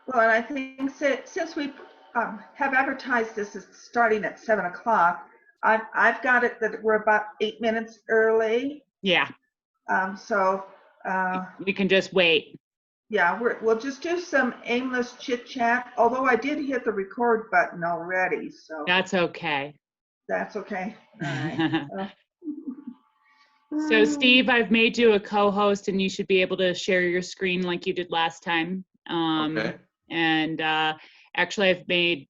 Well, and I think since we have advertised this as starting at 7 o'clock, I've got it that we're about 8 minutes early. Yeah. So We can just wait. yeah, we'll just do some aimless chit chat. Although I did hit the record button already, so That's okay. that's okay. All right. So Steve, I've made you a co-host, and you should be able to share your screen like you did last time. Okay. And actually, I've made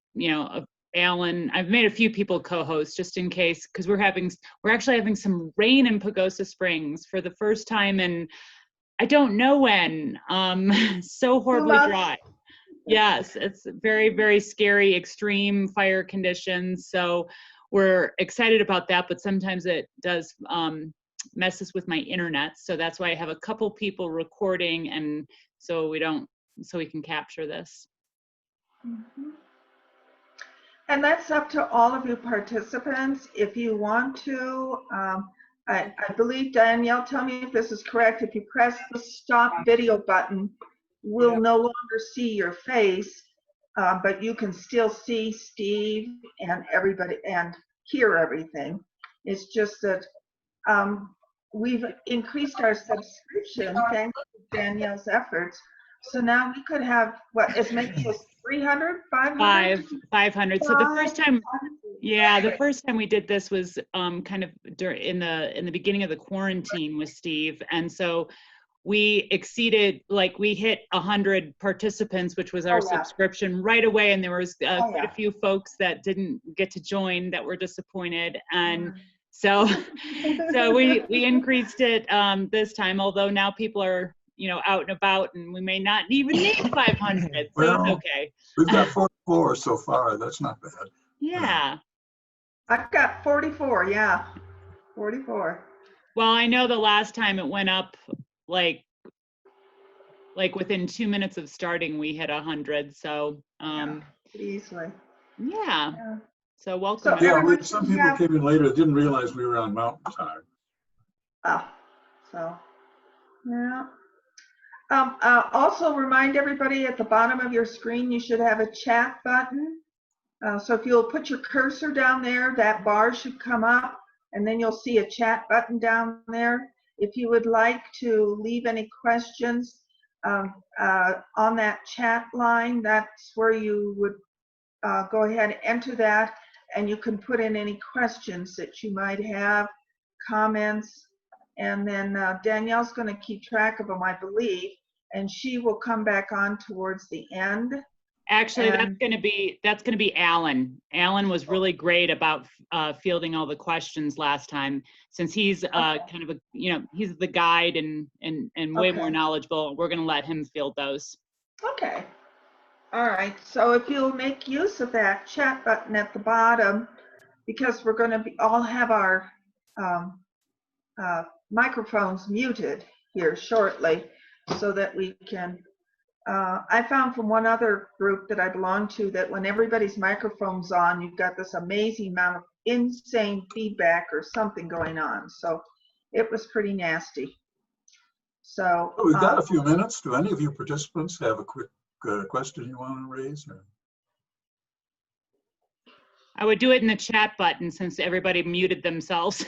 Alan. I've made a few people co-host just in case, because we're actually having some rain in Pagosa Springs for the first time in I don't know when. So horribly dry. Yes, it's very, very scary, extreme fire conditions. So we're excited about that, but sometimes it does messes with my internet. So that's why I have a couple people recording, and so we can capture this. Mm-hmm. And that's up to all of you participants. If you want to, I believe, Danielle, tell me if this is correct. If you press the stop video button, we'll no longer see your face, but you can still see Steve and everybody and hear everything. It's just that we've increased our subscription thanks to Danielle's efforts. So now we could have, what, as many as 300, 500? 500. So the first time, the first time we did this was kind of in the beginning of the quarantine with Steve. And so we exceeded, like we hit 100 participants, which was our subscription right away. And there was quite a few folks that didn't get to join that were disappointed. And so we increased it this time, although now people are out and about, and we may not even need 500. So well, it's okay. We've got 44 so far. That's not bad. Yeah. I've got 44. Yeah, 44. Well, I know the last time it went up, like within 2 minutes of starting, we hit 100. So easily. Yeah. So welcome. So some people came in later, didn't realize we were on mountain time. So yeah. Also remind everybody at the bottom of your screen, you should have a chat button. So if you'll put your cursor down there, that bar should come up, and then you'll see a chat button down there. If you would like to leave any questions on that chat line, that's where you would go ahead and enter that, and you can put in any questions that you might have, comments, and then Danielle's going to keep track of them, I believe, and she will come back on towards the end. Actually, that's going to be Alan. Alan was really great about fielding all the questions last time, since he's kind of he's the guide and way more knowledgeable. We're going to let him field those. Okay. All right. So if you'll make use of that chat button at the bottom, because we're going to all have our microphones muted here shortly, so that we can. I found from one other group that I belong to that when everybody's microphone's on, you've got this amazing amount of insane feedback or something going on. So it was pretty nasty. So we've got a few minutes. Do any of you participants have a quick question you want to raise? Or? I would do it in the chat button since everybody muted themselves.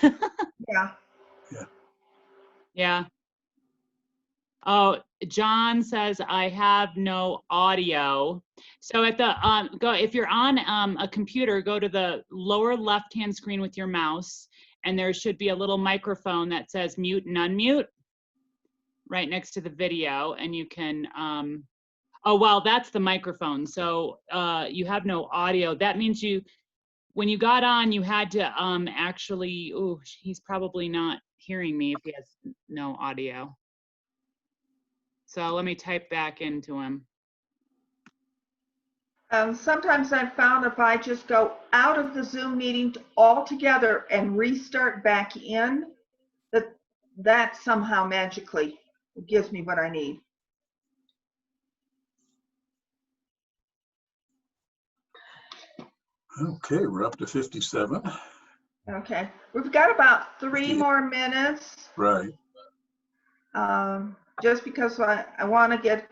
Yeah. Oh, John says I have no audio. So at the if you're on a computer, go to the lower left-hand screen with your mouse, and there should be a little microphone that says mute and unmute right next to the video, and you can oh well, that's the microphone. So you have no audio. That means when you got on, you had to actually. Oh, he's probably not hearing me if he has no audio. So let me type back into him. Sometimes I've found if I just go out of the Zoom meeting altogether and restart back in, that somehow magically gives me what I need. Okay, we're up to 57. Okay, we've got about 3 more minutes. Right. Just because I want to get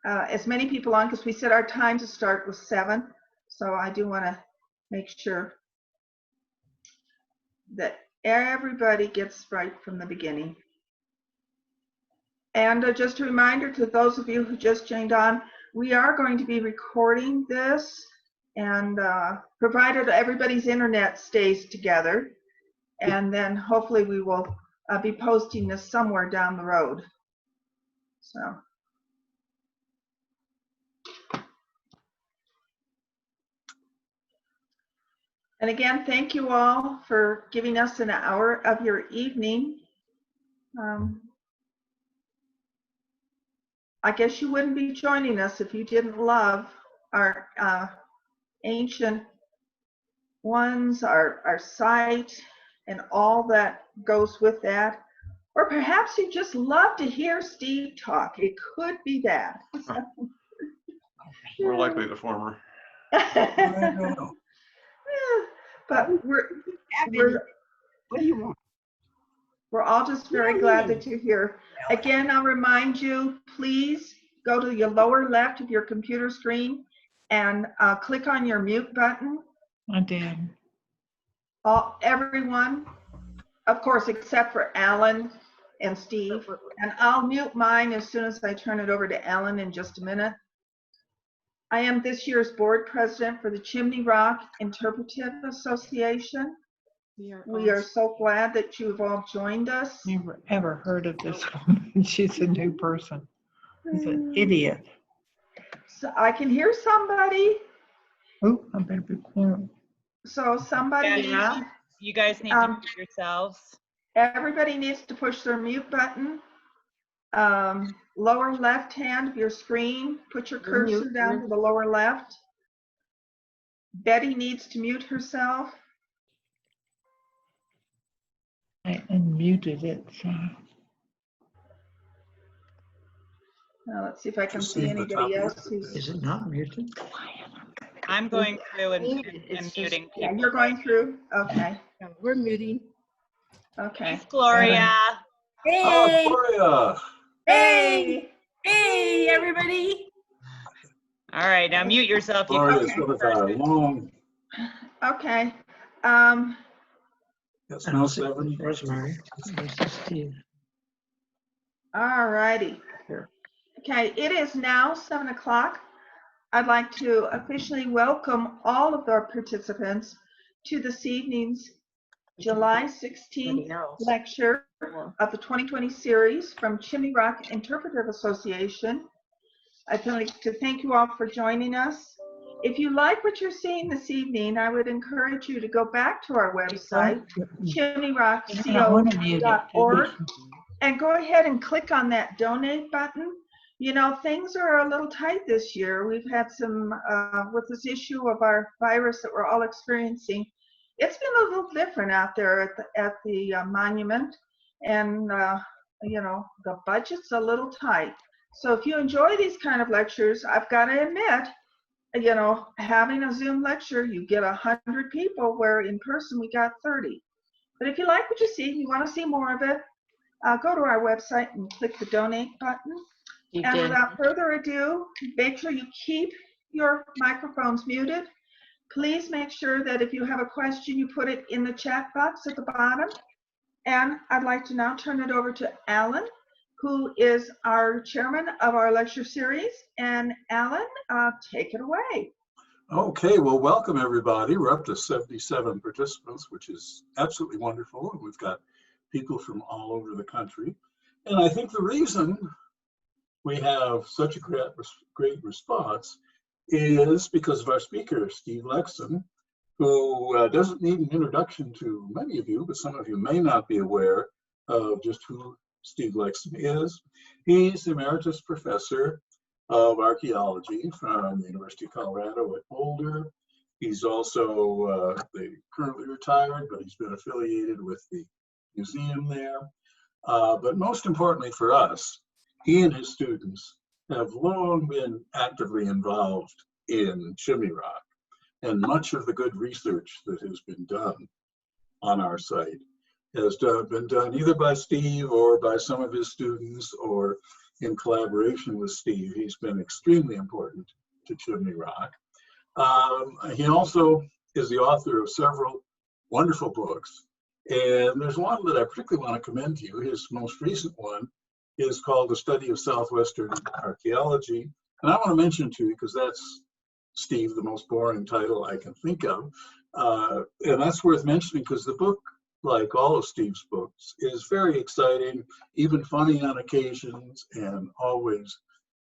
as many people on, because we set our time to start with 7. So I do want to make sure that everybody gets right from the beginning. And just a reminder to those of you who just joined on, we are going to be recording this, and provided everybody's internet stays together, and then hopefully we will be posting this somewhere down the road. So. And again, thank you all for giving us an hour of your evening. I guess you wouldn't be joining us if you didn't love our ancient ones, our site, and all that goes with that. Or perhaps you just love to hear Steve talk. It could be that. More likely the former. I don't know. But what do you want? We're all just very glad that you're here. Again, I'll remind you, please go to your lower left of your computer screen and click on your mute button. I did. Everyone, of course, except for Alan and Steve. And I'll mute mine as soon as I turn it over to Alan in just a minute. I am this year's board president for the Chimney Rock Interpretive Association. We are so glad that you've all joined us. Never ever heard of this woman. She's a new person. She's an idiot. So I can hear somebody. Oh, I better be quiet. So somebody, Yeah. You guys need to mute yourselves. everybody needs to push their mute button. Lower left hand of your screen, put your cursor down to the lower left. Betty needs to mute herself. I unmuted it. So. Now let's see if I can Just see see the top anybody of else it. who's. Is it not muted? I'm going through and muting Yeah, people. you're going through? Okay, We're muting. okay. Thanks, Gloria. Oh, Gloria. Hey! Hey, everybody! All right, now mute yourself. You Gloria's can- with a long, Okay. that's no 7. Rosemary. All righty. Here. Okay, it is now 7 o'clock. I'd like to officially welcome all of our participants to this evening's July 16th lecture of the 2020 series from Chimney Rock Interpretive Association. I'd like to thank you all for joining us. If you like what you're seeing this evening, I would encourage you to go back to our website, chimneyrockco.org, and go ahead and click on that donate button. You know, things are a little tight this year. We've had some, with this issue of our virus that we're all experiencing, it's been a little different out there at the monument, and you know, the budget's a little tight. So if you enjoy these kind of lectures, I've got to admit, you know, having a Zoom lecture, you get 100 people, where in person we got 30. But if you like what you see, you want to see more of it, go to our website and click the donate button. And without further ado, make sure you keep your microphones muted. Please make sure that if you have a question, you put it in the chat box at the bottom. And I'd like to now turn it over to Alan, who is our chairman of our lecture series. And Alan, take it away. Okay, well, welcome everybody. We're up to 77 participants, which is absolutely wonderful. And we've got people from all over the country. And I think the reason we have such a great response is because of our speaker, Steve Lekson, who doesn't need an introduction to many of you, but some of you may not be aware of just who Steve Lekson is. He's the emeritus professor of archaeology from the University of Colorado at Boulder. He's also currently retired, but he's been affiliated with the museum there. But most importantly for us, he and his students have long been actively involved in Chimney Rock, and much of the good research that has been done on our site has been done either by Steve or by some of his students or in collaboration with Steve. He's been extremely important to Chimney Rock. He also is the author of several wonderful books. And there's one that I particularly want to commend to you. His most recent one is called The Study of Southwestern Archaeology. And I want to mention to you, because that's, Steve, the most boring title I can think of. And that's worth mentioning because the book, like all of Steve's books, is very exciting, even funny on occasions, and always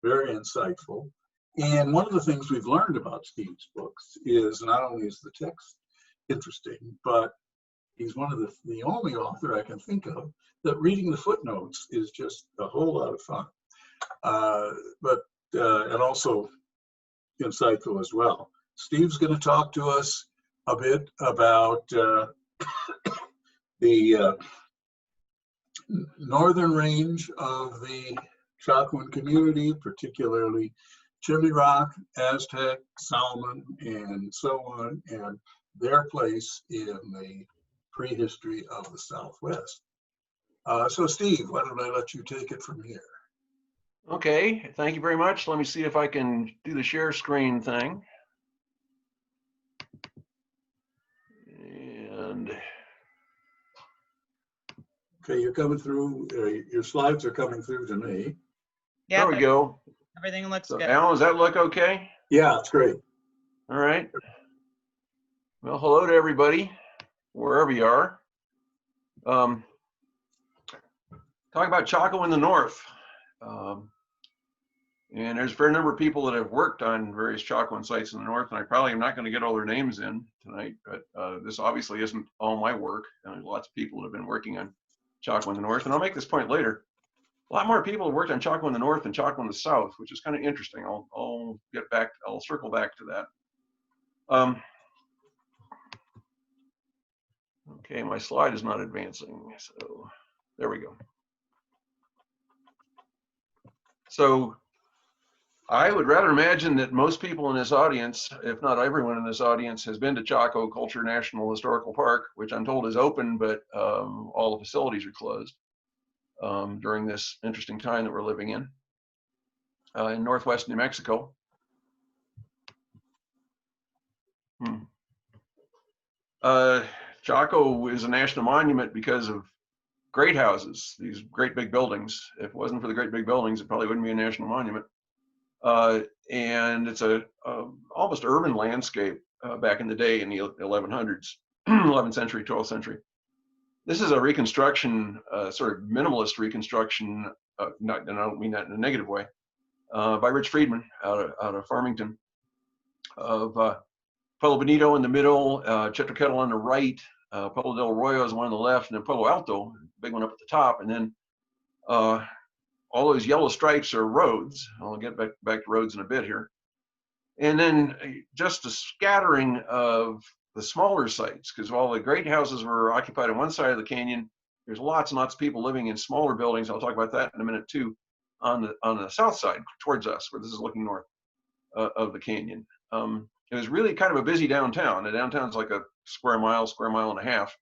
very insightful. And one of the things we've learned about Steve's books is not only is the text interesting, but he's one of the only author I can think of that reading the footnotes is just a whole lot of fun. And also insightful as well. Steve's going to talk to us a bit about the northern range of the Chacoan community, particularly Chimney Rock, Aztec, Salmon, and so on, and their place in the prehistory of the Southwest. So Steve, why don't I let you take it from here? Okay, thank you very much. Let me see if I can do the share screen thing. And okay, you're coming through, your slides are coming through to me. Yeah, there we go. everything looks So good. Alan, does that look okay? Yeah, it's great. All right. Well, hello to everybody, wherever you are. Talk about Chaco in the north. And there's a fair number of people that have worked on various Chacoan sites in the north, and I probably am not going to get all their names in tonight, but this obviously isn't all my work. There's lots of people that have been working on Chaco in the north, and I'll make this point later. A lot more people have worked on Chaco in the north than Chaco in the south, which is kind of interesting. I'll get back, I'll circle back to that. Okay, my slide is not advancing, so there we go. So I would rather imagine that most people in this audience, if not everyone in this audience, has been to Chaco Culture National Historical Park, which I'm told is open, but all the facilities are closed during this interesting time that we're living in northwest New Mexico. Chaco is a national monument because of great houses, these great big buildings. If it wasn't for the great big buildings, it probably wouldn't be a national monument. And it's a almost urban landscape back in the day in the 1100s, 11th century, 12th century. This is a reconstruction, sort of minimalist reconstruction, and I don't mean that in a negative way, by Rich Friedman out of Farmington, of Pueblo Bonito in the middle, Chetroquetl on the right, Pueblo del Arroyo is one on the left, and then Pueblo Alto, big one up at the top, and then all those yellow stripes are roads. I'll get back to roads in a bit here. And then just a scattering of the smaller sites, because while the great houses were occupied on one side of the canyon, there's lots and lots of people living in smaller buildings. I'll talk about that in a minute too, on the south side towards us, where this is looking north of the canyon. It was really kind of a busy downtown. The downtown's like a square mile and a half,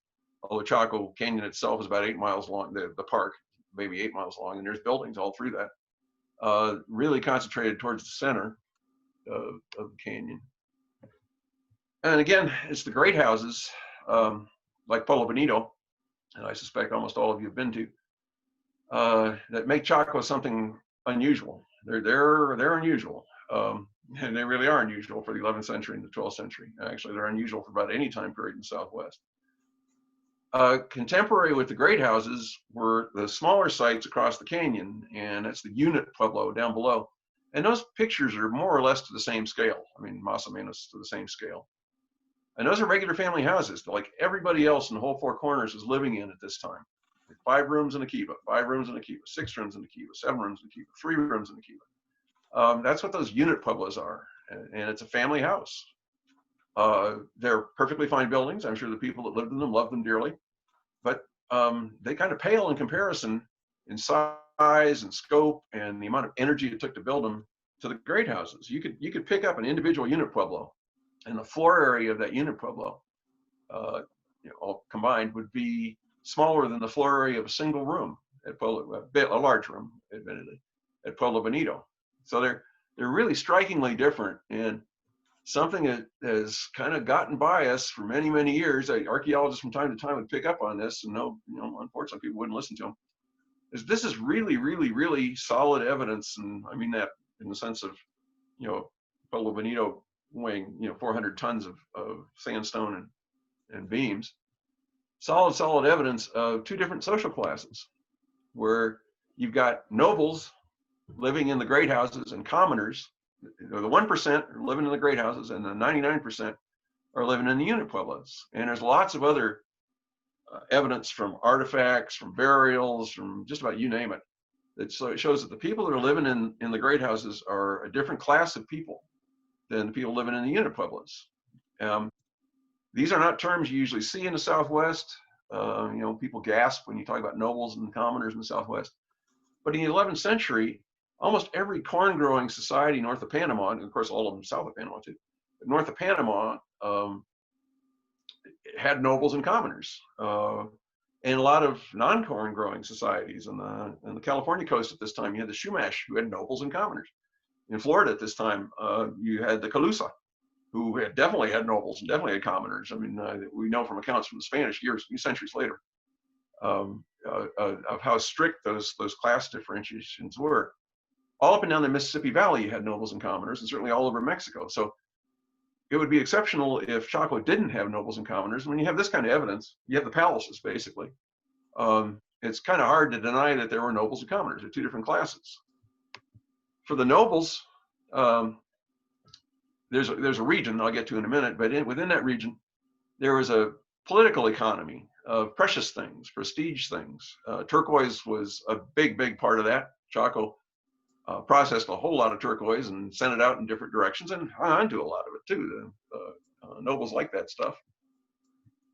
although Chaco Canyon itself is about 8 miles long, the park, maybe 8 miles long, and there's buildings all through that. Really concentrated towards the center of the canyon. And again, it's the great houses, like Pueblo Bonito, and I suspect almost all of you have been to, that make Chaco something unusual. They're unusual. And they really are unusual for the 11th century and the 12th century. Actually, they're unusual for about any time period in the Southwest. Contemporary with the great houses were the smaller sites across the canyon, and that's the unit Pueblo down below. And those pictures are more or less to the same scale. I mean, más o menos to the same scale. And those are regular family houses that, like everybody else in the whole four corners, is living in at this time. 5 rooms in a kiva, 5 rooms in a kiva, 6 rooms in a kiva, 7 rooms in a kiva, 3 rooms in a kiva. That's what those unit pueblos are, and it's a family house. They're perfectly fine buildings. I'm sure the people that lived in them loved them dearly, but they kind of pale in comparison in size and scope and the amount of energy it took to build them to the great houses. You could pick up an individual unit pueblo, and the floor area of that unit pueblo, all combined, would be smaller than the floor area of a single room at Pueblo, a large room, admittedly. at Pueblo Bonito. So they're really strikingly different, and something that has kind of gotten by us for many, many years. Archaeologists from time to time would pick up on this, and no, unfortunately people wouldn't listen to them. This is really, really, really solid evidence, and I mean that in the sense of, Pueblo Bonito weighing, 400 tons of sandstone and beams. Solid evidence of two different social classes, where you've got nobles living in the great houses and commoners. The 1% are living in the great houses, and the 99% are living in the unit pueblos. And there's lots of other evidence from artifacts, from burials, from just about you name it. So it shows that the people that are living in the great houses are a different class of people than the people living in the unit pueblos. These are not terms you usually see in the Southwest. People gasp when you talk about nobles and commoners in the Southwest. But in the 11th century, almost every corn growing society north of Panama, and of course all of them south of Panama too, but north of Panama had nobles and commoners, and a lot of non-corn growing societies. On the California coast at this time, you had the Chumash, who had nobles and commoners. In Florida at this time, you had the Calusa, who definitely had nobles and definitely had commoners. I mean, we know from accounts from the Spanish few centuries later, of how strict those class differentiations were. All up and down the Mississippi Valley, you had nobles and commoners, and certainly all over Mexico. So it would be exceptional if Chaco didn't have nobles and commoners. When you have this kind of evidence, you have the palaces, basically. It's kind of hard to deny that there were nobles and commoners. They're two different classes. For the nobles, there's a region I'll get to in a minute, but within that region, there was a political economy of precious things, prestige things. Turquoise was a big part of that. Chaco processed a whole lot of turquoise and sent it out in different directions, and hung on to a lot of it too. The nobles like that stuff.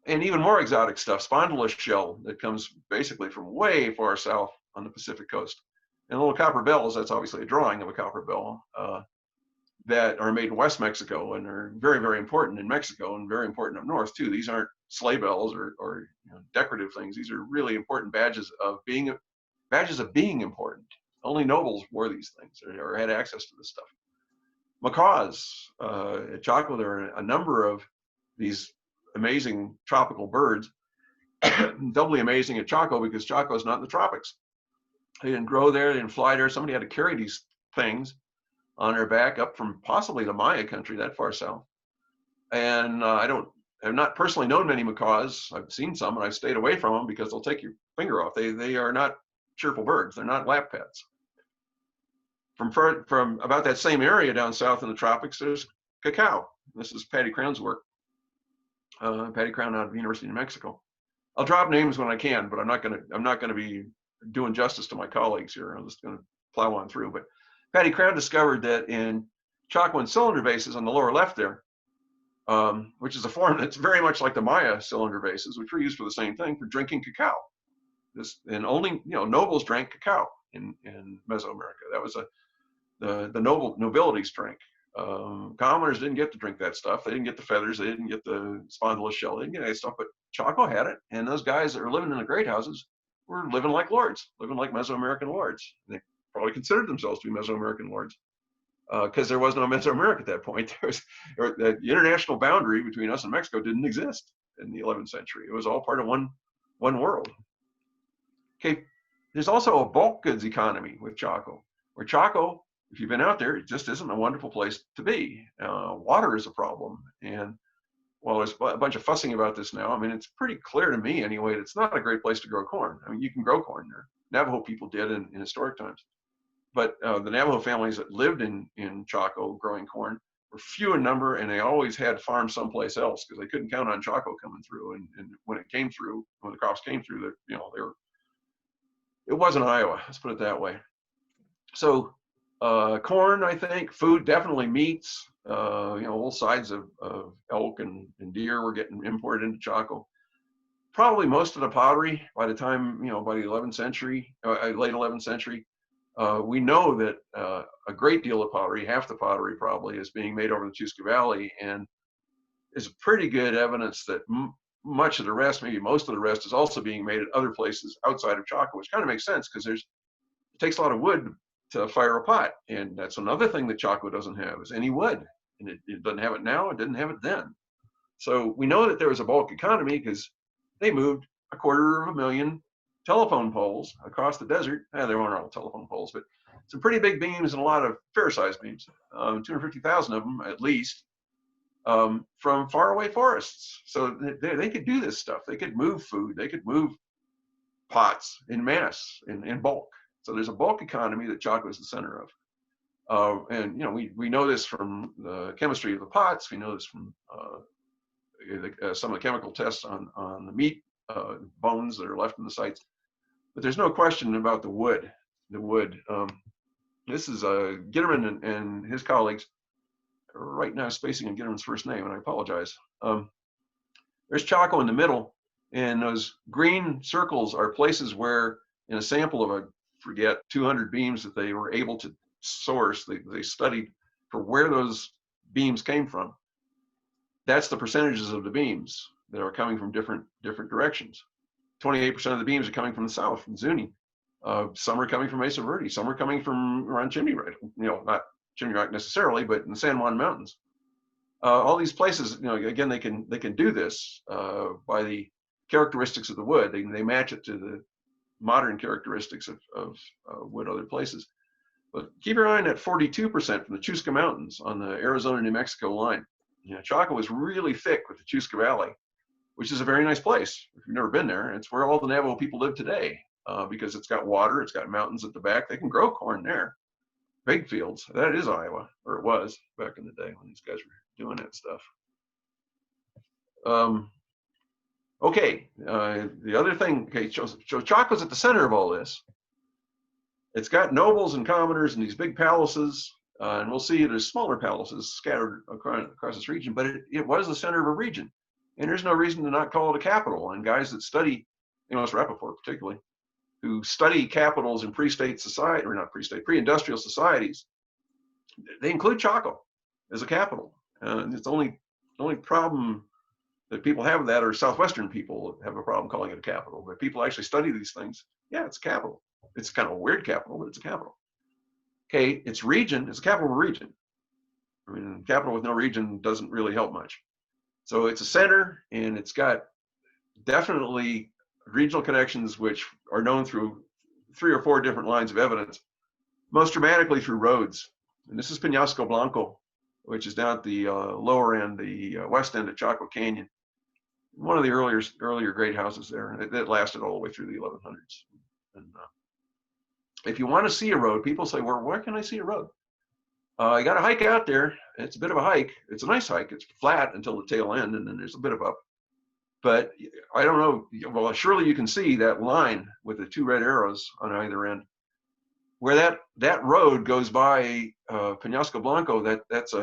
And even more exotic stuff, spondylus shell that comes basically from way far south on the Pacific coast. And little copper bells, that's obviously a drawing of a copper bell, that are made in West Mexico and are very, very important in Mexico and very important up north too. These aren't sleigh bells or decorative things. These are really important badges of being important. Only nobles wore these things or had access to this stuff. Macaws, at Chaco, there are a number of these amazing tropical birds, doubly amazing at Chaco because Chaco is not in the tropics. They didn't grow there, they didn't fly there. Somebody had to carry these things on their back up from possibly the Maya country that far south. And I've not personally known many macaws. I've seen some and I've stayed away from them because they'll take your finger off. They are not cheerful birds. They're not lap pets. From about that same area down south in the tropics, there's cacao. This is Patty Crown's work. Patty Crown out of the University of New Mexico. I'll drop names when I can, but I'm not gonna be doing justice to my colleagues here. I'm just gonna plow on through. But Patty Crown discovered that in Chacoan cylinder vases on the lower left there, which is a form that's very much like the Maya cylinder vases, which were used for the same thing, for drinking cacao. And only nobles drank cacao in Mesoamerica. That was the nobility's drink. Commoners didn't get to drink that stuff. They didn't get the feathers. They didn't get the spondylus shell. They didn't get that stuff. But Chaco had it, and those guys that were living in the great houses were living like lords, living like Mesoamerican lords. They probably considered themselves to be Mesoamerican lords because there was no Mesoamerica at that point. The international boundary between us and Mexico didn't exist in the 11th century. It was all part of one world. Okay, there's also a bulk goods economy with Chaco, where Chaco, if you've been out there, it just isn't a wonderful place to be. Water is a problem. And while there's a bunch of fussing about this now, I mean, it's pretty clear to me anyway, that it's not a great place to grow corn. I mean, you can grow corn there. Navajo people did in historic times. But the Navajo families that lived in Chaco growing corn were few in number, and they always had farms someplace else because they couldn't count on Chaco coming through. And when it came through, when the crops came through, it wasn't Iowa, let's put it that way. So corn, I think, food, definitely meats, all sides of elk and deer were getting imported into Chaco. Probably most of the pottery by the time, by the 11th century, late 11th century, we know that a great deal of pottery, half the pottery probably, is being made over the Chusca Valley, and is pretty good evidence that much of the rest, maybe most of the rest, is also being made at other places outside of Chaco, which kind of makes sense because it takes a lot of wood to fire a pot. And that's another thing that Chaco doesn't have, is any wood. And it doesn't have it now, it didn't have it then. So we know that there was a bulk economy because they moved 250,000 telephone poles across the desert. They weren't all telephone poles, but some pretty big beams and a lot of fair-sized beams, 250,000 of them at least, from faraway forests. So they could do this stuff. They could move food. They could move pots in mass, in bulk. So there's a bulk economy that Chaco is the center of. And you know, we know this from the chemistry of the pots. We know this from some of the chemical tests on the meat bones that are left in the sites. But there's no question about the wood. The wood. This is Gitterman and his colleagues. Right now, spacing on Gitterman's first name, and I apologize. There's Chaco in the middle, and those green circles are places where, in a sample of, I forget, 200 beams that they were able to source, they studied for where those beams came from. That's the percentages of the beams that are coming from different directions. 28% of the beams are coming from the south, from Zuni. Some are coming from Mesa Verde. Some are coming from around Chimney Rock. You know, not Chimney Rock necessarily, but in the San Juan Mountains. All these places, you know, again, they can do this by the characteristics of the wood. They match it to the modern characteristics of wood other places. But keep your eye on that 42% from the Chusca Mountains on the Arizona-New Mexico line. You know, Chaco is really thick with the Chusca Valley, which is a very nice place. If you've never been there, it's where all the Navajo people live today because it's got water, it's got mountains at the back. They can grow corn there. Big fields. That is Iowa, or it was back in the day when these guys were doing that stuff. Okay, the other thing, okay, so Chaco's at the center of all this. It's got nobles and commoners and these big palaces, and we'll see there's smaller palaces scattered across this region, but it was the center of a region. And there's no reason to not call it a capital. And guys that study, you know, it's Rappaport particularly, who study capitals in pre-state society, or not pre-state, pre-industrial societies, they include Chaco as a capital. It's the only problem that people have with that, or Southwestern people have a problem calling it a capital. But people actually study these things. Yeah, it's a capital. It's kind of a weird capital, but it's a capital. Okay, its region, it's a capital of a region. I mean, capital with no region doesn't really help much. So it's a center, and it's got definitely regional connections which are known through 3 or 4 different lines of evidence, most dramatically through roads. And this is Penasco Blanco, which is down at the lower end, the west end of Chaco Canyon. One of the earlier great houses there. It lasted all the way through the 1100s. And if you want to see a road, people say, well, where can I see a road? You got to hike out there. It's a bit of a hike. It's a nice hike. It's flat until the tail end, and then there's a bit of up. But I don't know. Well, surely you can see that line with the 2 red arrows on either end. Where that road goes by Penasco Blanco, that's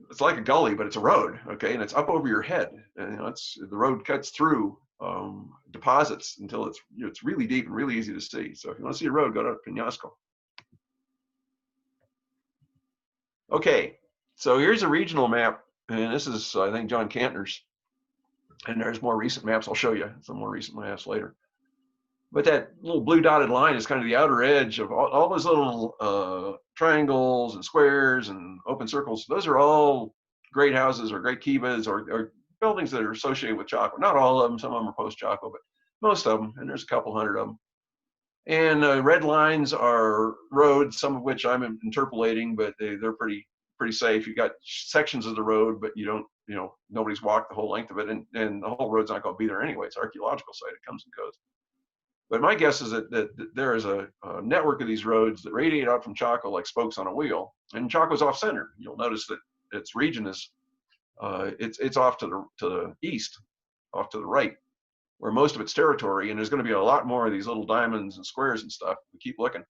it's like a gully, but it's a road, okay, and it's up over your head, and you know, the road cuts through deposits until it's really deep and really easy to see. So if you want to see a road, go to Penasco. Okay, so here's a regional map, and this is I think John Cantner's, and there's more recent maps. I'll show you some more recent maps later. But that little blue dotted line is kind of the outer edge of all those little triangles and squares and open circles. Those are all great houses or great kivas or buildings that are associated with Chaco. Not all of them, some of them are post-Chaco, but most of them, and there's a couple hundred of them. And red lines are roads, some of which I'm interpolating, but they're pretty safe. You got sections of the road, but you don't, you know, nobody's walked the whole length of it, and the whole road's not going to be there anyway. It's an archaeological site. It comes and goes. But my guess is that there is a network of these roads that radiate out from Chaco like spokes on a wheel, and Chaco's off center. You'll notice that its region is it's off to the east, off to the right, where most of its territory, and there's going to be a lot more of these little diamonds and squares and stuff. We keep looking,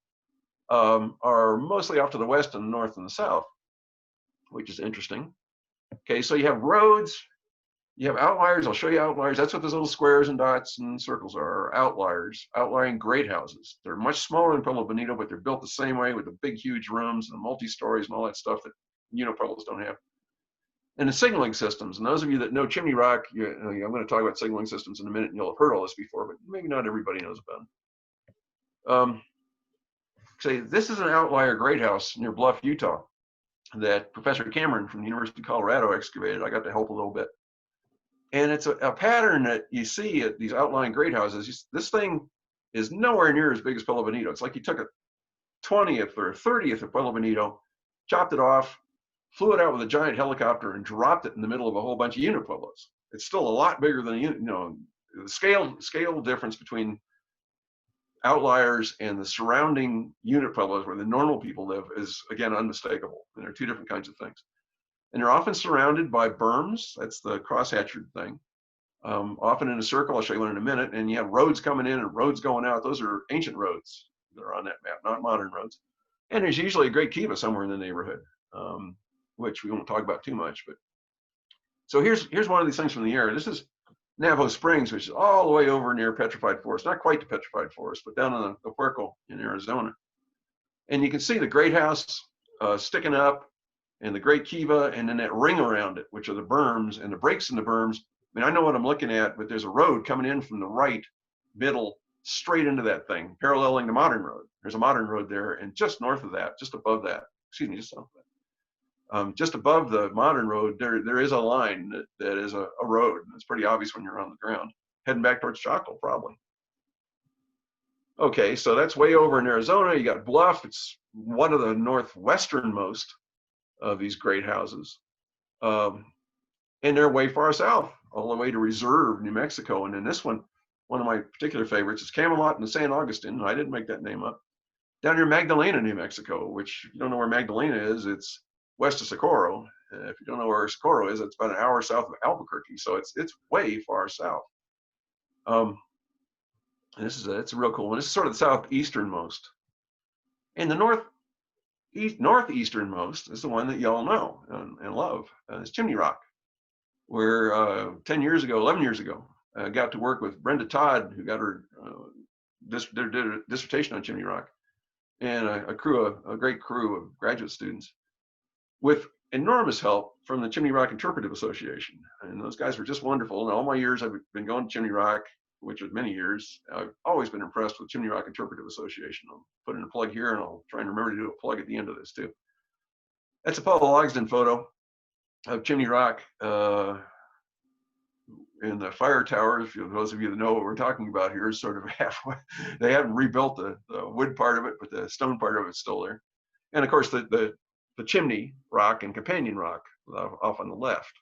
are mostly off to the west and the north and the south, which is interesting. Okay, so you have roads. You have outliers. I'll show you outliers. That's what those little squares and dots and circles are outliers, outlying great houses. They're much smaller than Pueblo Bonito, but they're built the same way with the big, huge rooms and multi-stories and all that stuff that Pueblos don't have. And the signaling systems. And those of you that know Chimney Rock, I'm going to talk about signaling systems in a minute, and you'll have heard all this before, but maybe not everybody knows about them. Say this is an outlier great house near Bluff, Utah, that Professor Cameron from the University of Colorado excavated. I got to help a little bit. And it's a pattern that you see at these outlying great houses. This thing is nowhere near as big as Pueblo Bonito. It's like you took a 20th or 30th of Pueblo Bonito, chopped it off, flew it out with a giant helicopter and dropped it in the middle of a whole bunch of unit pueblos. It's still a lot bigger than, the scale difference between outliers and the surrounding unit pueblos where the normal people live is, again, unmistakable. And they're two different kinds of things. And they're often surrounded by berms. That's the cross-hatchered thing. Often in a circle. I'll show you one in a minute. And you have roads coming in and roads going out. Those are ancient roads that are on that map, not modern roads. And there's usually a great kiva somewhere in the neighborhood, which we won't talk about too much. But so here's one of these things from the air. This is Navajo Springs, which is all the way over near Petrified Forest. Not quite to Petrified Forest, but down in the Puerco in Arizona. And you can see the great house sticking up, and the great kiva, and then that ring around it, which are the berms, and the breaks in the berms. I mean, I know what I'm looking at, but there's a road coming in from the right middle straight into that thing, paralleling the modern road. There's a modern road there, and just north of that, just above that, excuse me, just south of that, just above the modern road, there is a line that is a road. It's pretty obvious when you're on the ground, heading back towards Chaco, probably. Okay, so that's way over in Arizona. You got Bluff. It's one of the northwesternmost of these great houses. And they're way far south, all the way to Reserve, New Mexico. And then this one of my particular favorites is Camelot and San Augustine. I didn't make that name up. Down near Magdalena, New Mexico, which if you don't know where Magdalena is, it's west of Socorro. If you don't know where Socorro is, it's about an hour south of Albuquerque. So it's way far south. And it's a real cool one. This is sort of the southeasternmost. And the northeasternmost is the one that y'all know and love. It's Chimney Rock, where 11 years ago, I got to work with Brenda Todd, who got her did a dissertation on Chimney Rock, and a great crew of graduate students, with enormous help from the Chimney Rock Interpretive Association. And those guys were just wonderful. And all my years I've been going to Chimney Rock, which was many years, I've always been impressed with Chimney Rock Interpretive Association. I'll put in a plug here, and I'll try and remember to do a plug at the end of this too. That's a Paul Logsdon photo of Chimney Rock in the fire towers. Those of you that know what we're talking about here is sort of halfway. They haven't rebuilt the wood part of it, but the stone part of it's still there. And of course, the Chimney Rock and Companion Rock off on the left.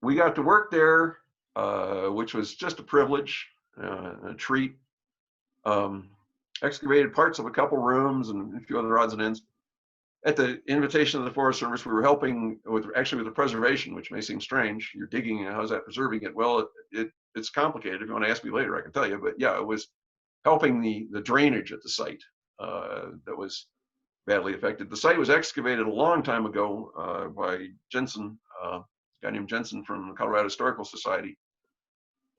We got to work there, which was just a privilege, a treat. Excavated parts of a couple rooms and a few other odds and ends. At the invitation of the Forest Service, we were helping with the preservation, which may seem strange. You're digging, and how's that preserving it? Well, it's complicated. If you want to ask me later, I can tell you. But yeah, it was helping the drainage at the site that was badly affected. The site was excavated a long time ago by Jensen, a guy named Jensen from the Colorado Historical Society.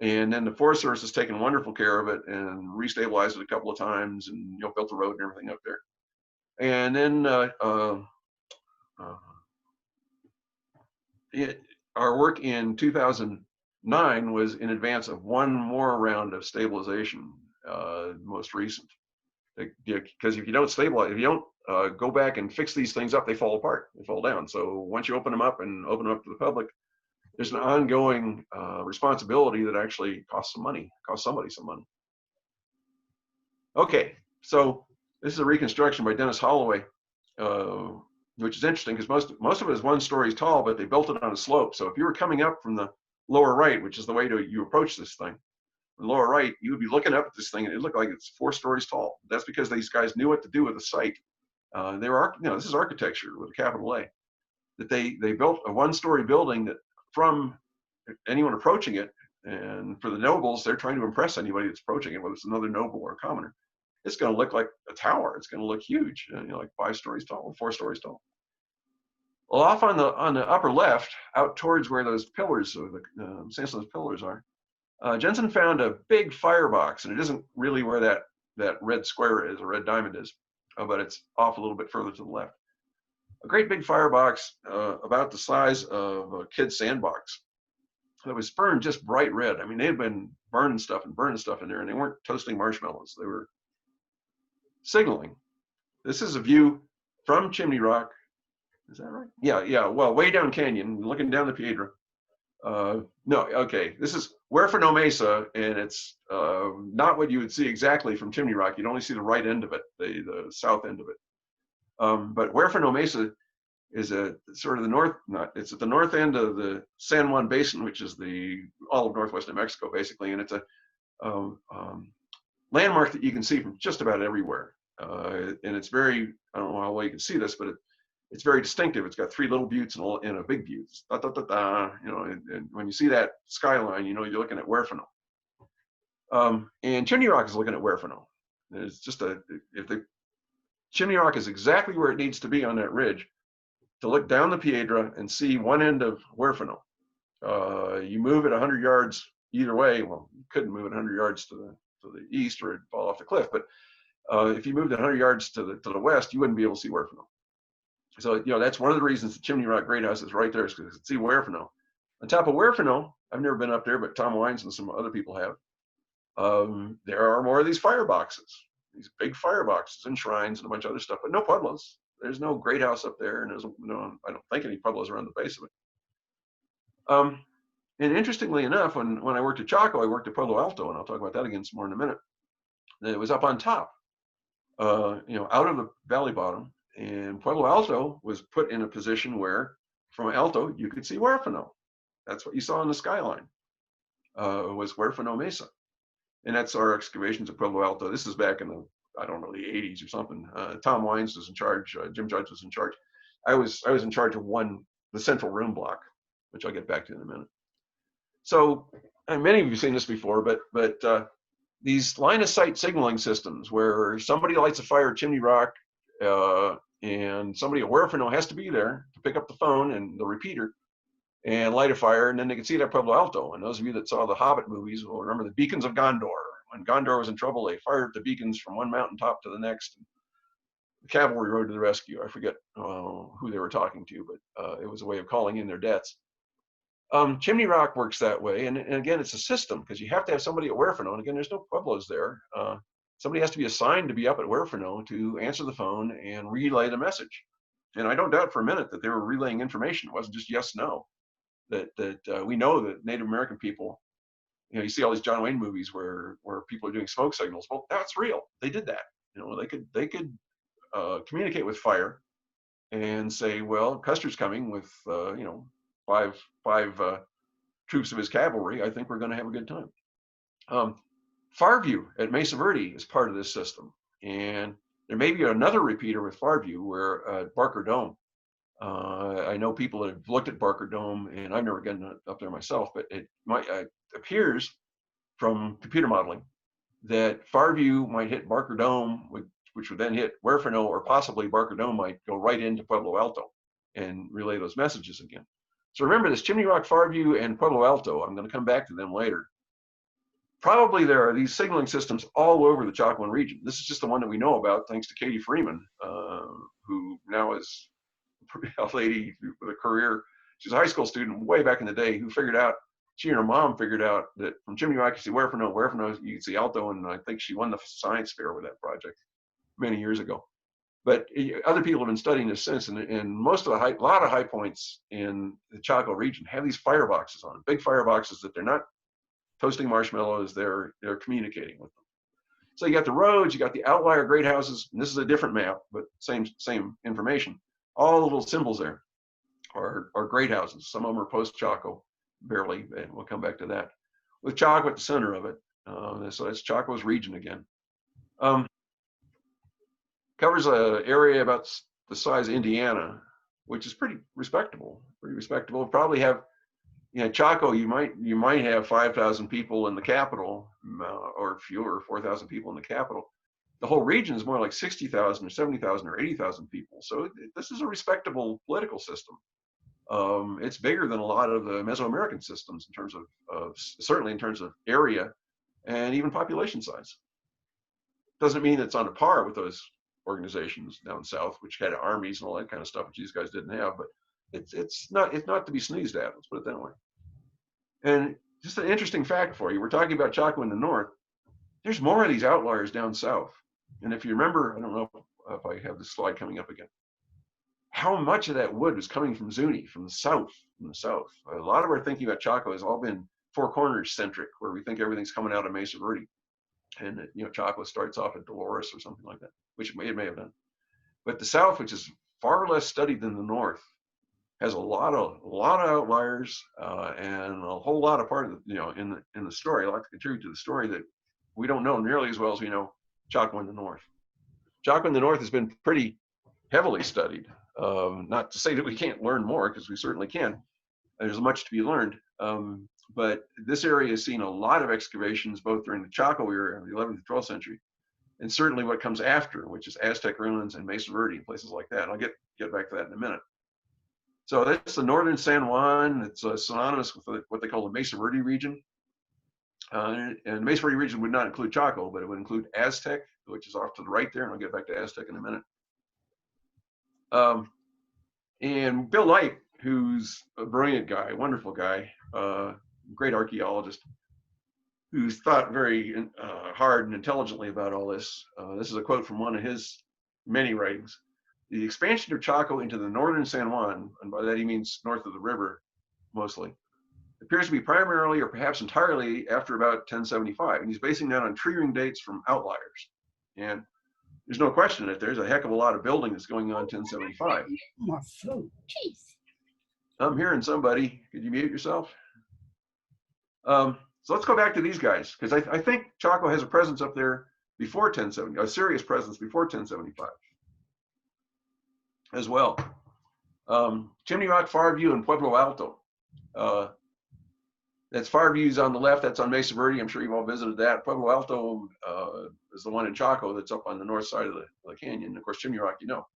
And then the Forest Service has taken wonderful care of it and restabilized it a couple of times, and built the road and everything up there. And then our work in 2009 was in advance of one more round of stabilization, most recent. Because if you don't stabilize, if you don't go back and fix these things up, they fall apart, they fall down. So once you open them up and open them up to the public, there's an ongoing responsibility that actually costs some money, costs somebody some money. Okay, so this is a reconstruction by Dennis Holloway, which is interesting because most of it is 1 story tall, but they built it on a slope. So if you were coming up from the lower right, which is the way you approach this thing, the lower right, you would be looking up at this thing and it looked like it's 4 stories tall. That's because these guys knew what to do with the site. They were, this is architecture with a capital A. That they built a 1 story building that from anyone approaching it, and for the nobles, they're trying to impress anybody that's approaching it, whether it's another noble or a commoner. It's going to look like a tower. It's going to look huge, like 5 stories tall, 4 stories tall. Well, off on the upper left, out towards where those pillars, or the sandstone pillars are, Jensen found a big firebox, and it isn't really where that red square is, or red diamond is, but it's off a little bit further to the left. A great big firebox about the size of a kid's sandbox. that was burned just bright red. I mean, they had been burning stuff in there, and they weren't toasting marshmallows. They were signaling. This is a view from Chimney Rock. Is that right? Yeah. Well, way down canyon, looking down the Piedra. No, okay. This is Huérfano Mesa, and it's not what you would see exactly from Chimney Rock. You'd only see the right end of it, the south end of it. But Huérfano Mesa is a sort of the north. It's at the north end of the San Juan Basin, which is all of northwest New Mexico, basically, and it's a landmark that you can see from just about everywhere. And it's very, I don't know how well you can see this, but it's very distinctive. It's got 3 little buttes and a big butte. Da, da, da, da, you know, and when you see that skyline, you know you're looking at Huérfano. And Chimney Rock is looking at Huérfano. It's just if the Chimney Rock is exactly where it needs to be on that ridge to look down the Piedra and see one end of Huérfano. You move it 100 yards either way. Well, you couldn't move it 100 yards to the east or it'd fall off the cliff. But if you moved it 100 yards to the west, you wouldn't be able to see Huérfano. So, you know, that's one of the reasons the Chimney Rock Great House is right there, is because you can see Huérfano. On top of Huérfano, I've never been up there, but Tom Wines and some other people have. There are more of these fireboxes, these big fireboxes and shrines and a bunch of other stuff, but no pueblos. There's no great house up there, and there's no, I don't think any pueblos around the base of it. And interestingly enough, when I worked at Chaco, I worked at Pueblo Alto, and I'll talk about that again some more in a minute. It was up on top, you know, out of the valley bottom, and Pueblo Alto was put in a position where from Alto you could see Huérfano. That's what you saw in the skyline, was Huérfano Mesa. And that's our excavations at Pueblo Alto. This is back in the, I don't know, the 80s or something. Tom Wines was in charge, Jim Judge was in charge. I was in charge of the central room block, which I'll get back to in a minute. So, and many of you have seen this before, but these line of sight signaling systems where somebody lights a fire at Chimney Rock, and somebody at Huérfano has to be there to pick up the phone and the repeater and light a fire, and then they can see it at Pueblo Alto. And those of you that saw the Hobbit movies will remember the beacons of Gondor. When Gondor was in trouble, they fired the beacons from one mountaintop to the next. The cavalry rode to the rescue. I forget who they were talking to, but it was a way of calling in their debts. Chimney Rock works that way, and again, it's a system, because you have to have somebody at Huérfano, and again, there's no pueblos there. Somebody has to be assigned to be up at Huérfano to answer the phone and relay the message. And I don't doubt for a minute that they were relaying information. It wasn't just yes, no. That we know that Native American people, you know, you see all these John Wayne movies where people are doing smoke signals. Well, that's real. They did that. You know, they could communicate with fire and say, well, Custer's coming with you know, five troops of his cavalry. I think we're going to have a good time. Farview at Mesa Verde is part of this system, and there may be another repeater with Farview where Barker Dome. I know people that have looked at Barker Dome, and I've never gotten up there myself, but it appears from computer modeling that Farview might hit Barker Dome, which would then hit Huérfano, or possibly Barker Dome might go right into Pueblo Alto and relay those messages again. So remember this: Chimney Rock, Farview, and Pueblo Alto. I'm going to come back to them later. Probably there are these signaling systems all over the Chacoan region. This is just the one that we know about, thanks to Katie Freeman, who now is a lady with a career. She's a high school student way back in the day who figured out, she and her mom figured out that from Chimney Rock you see Huérfano you can see Alto, and I think she won the science fair with that project many years ago. But other people have been studying this since, and most of a lot of high points in the Chaco region have these fireboxes on them, big fireboxes that they're not toasting marshmallows, they're communicating with them. So you got the roads, you got the outlier great houses, and this is a different map, but same information. All the little symbols there are great houses. Some of them are post-Chaco, barely, and we'll come back to that. With Chaco at the center of it, so that's Chaco's region again. Covers an area about the size of Indiana, which is pretty respectable. Probably have, you know, Chaco, you might have 5,000 people in the capital, or fewer, 4,000 people in the capital. The whole region is more like 60,000 or 70,000 or 80,000 people. So this is a respectable political system. It's bigger than a lot of the Mesoamerican systems in terms of certainly in terms of area and even population size. Doesn't mean it's on a par with those organizations down south, which had armies and all that kind of stuff, which these guys didn't have. But it's not to be sneezed at. Let's put it that way. And just an interesting fact for you, we're talking about Chaco in the north. There's more of these outliers down south. And if you remember, I don't know if I have this slide coming up again, how much of that wood was coming from Zuni, from the south, A lot of our thinking about Chaco has all been Four Corners centric, where we think everything's coming out of Mesa Verde. And you know, Chaco starts off at Dolores or something like that, which it may have done. But the south, which is far less studied than the north, has a lot of outliers and a whole lot of part of the, you know, in the story. I like to contribute to the story that we don't know nearly as well as we know Chaco in the north. Chaco in the north has been pretty heavily studied. Not to say that we can't learn more, because we certainly can. There's much to be learned. But this area has seen a lot of excavations, both during the Chaco era of the 11th and 12th century, and certainly what comes after, which is Aztec ruins and Mesa Verde and places like that. And I'll get back to that in a minute. So that's the northern San Juan. It's synonymous with what they call the Mesa Verde region. And the Mesa Verde region would not include Chaco, but it would include Aztec, which is off to the right there, and I'll get back to Aztec in a minute. And Bill Light, who's a brilliant guy, a wonderful guy, great archaeologist, who's thought very hard and intelligently about all this. This is a quote from one of his many writings. The expansion of Chaco into the northern San Juan, and by that he means north of the river mostly, appears to be primarily or perhaps entirely after about 1075. And he's basing that on tree ring dates from outliers. And there's no question that there's a heck of a lot of building that's going on 1075. More food. Jeez. I'm hearing somebody. Could you mute yourself? So let's go back to these guys, because I think Chaco has a presence up there before 1070, a serious presence before 1075 as well. Chimney Rock, Farview, and Pueblo Alto. That's Farview's on the left. That's on Mesa Verde. I'm sure you've all visited that. Pueblo Alto is the one in Chaco that's up on the north side of the canyon. Of course, Chimney Rock, you know.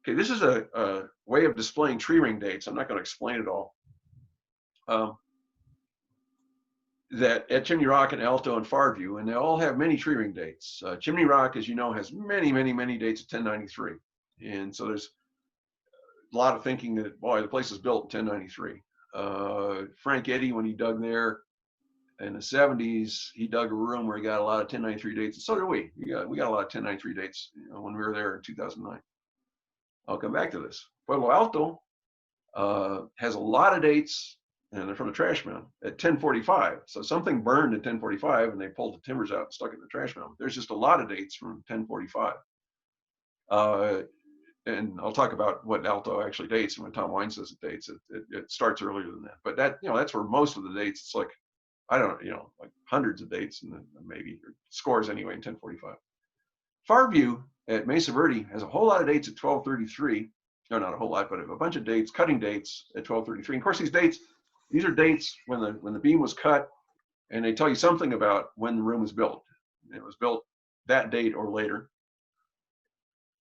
Okay, this is a way of displaying tree ring dates. I'm not going to explain it all. That at Chimney Rock and Alto and Farview, and they all have many tree ring dates. Chimney Rock, as you know, has many dates at 1093. And so there's a lot of thinking that, boy, the place was built in 1093. Frank Eddy, when he dug there in the 70s, he dug a room where he got a lot of 1093 dates, and so did we. We got a lot of 1093 dates, you know, when we were there in 2009. I'll come back to this. Pueblo Alto has a lot of dates, and they're from the trash mound at 1045. So something burned at 1045, and they pulled the timbers out and stuck it in the trash mound. There's just a lot of dates from 1045. And I'll talk about what Alto actually dates, and when Tom Wine says it dates, it starts earlier than that. But that, you know, that's where most of the dates, it's like, I don't know, you know, like hundreds of dates, and maybe or scores anyway in 1045. Farview at Mesa Verde has a whole lot of dates at 1233. No, not a whole lot, but a bunch of dates, cutting dates at 1233. And of course, these are dates when the beam was cut, and they tell you something about when the room was built. It was built that date or later.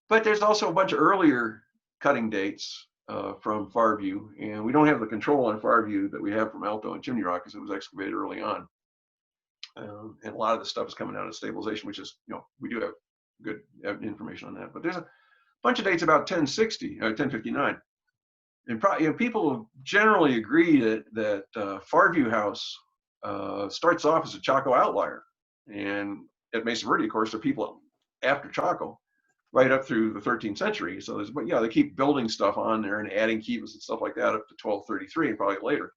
But there's also a bunch of earlier cutting dates from Farview, and we don't have the control on Farview that we have from Alto and Chimney Rock, because it was excavated early on. And a lot of the stuff is coming out of stabilization, which is, you know, we do have good information on that. But there's a bunch of dates about 1060, 1059. And you know, people generally agree that Farview House starts off as a Chaco outlier. And at Mesa Verde, of course, there are people after Chaco, right up through the 13th century. So there's, but yeah, they keep building stuff on there and adding kivas and stuff like that up to 1233 and probably later.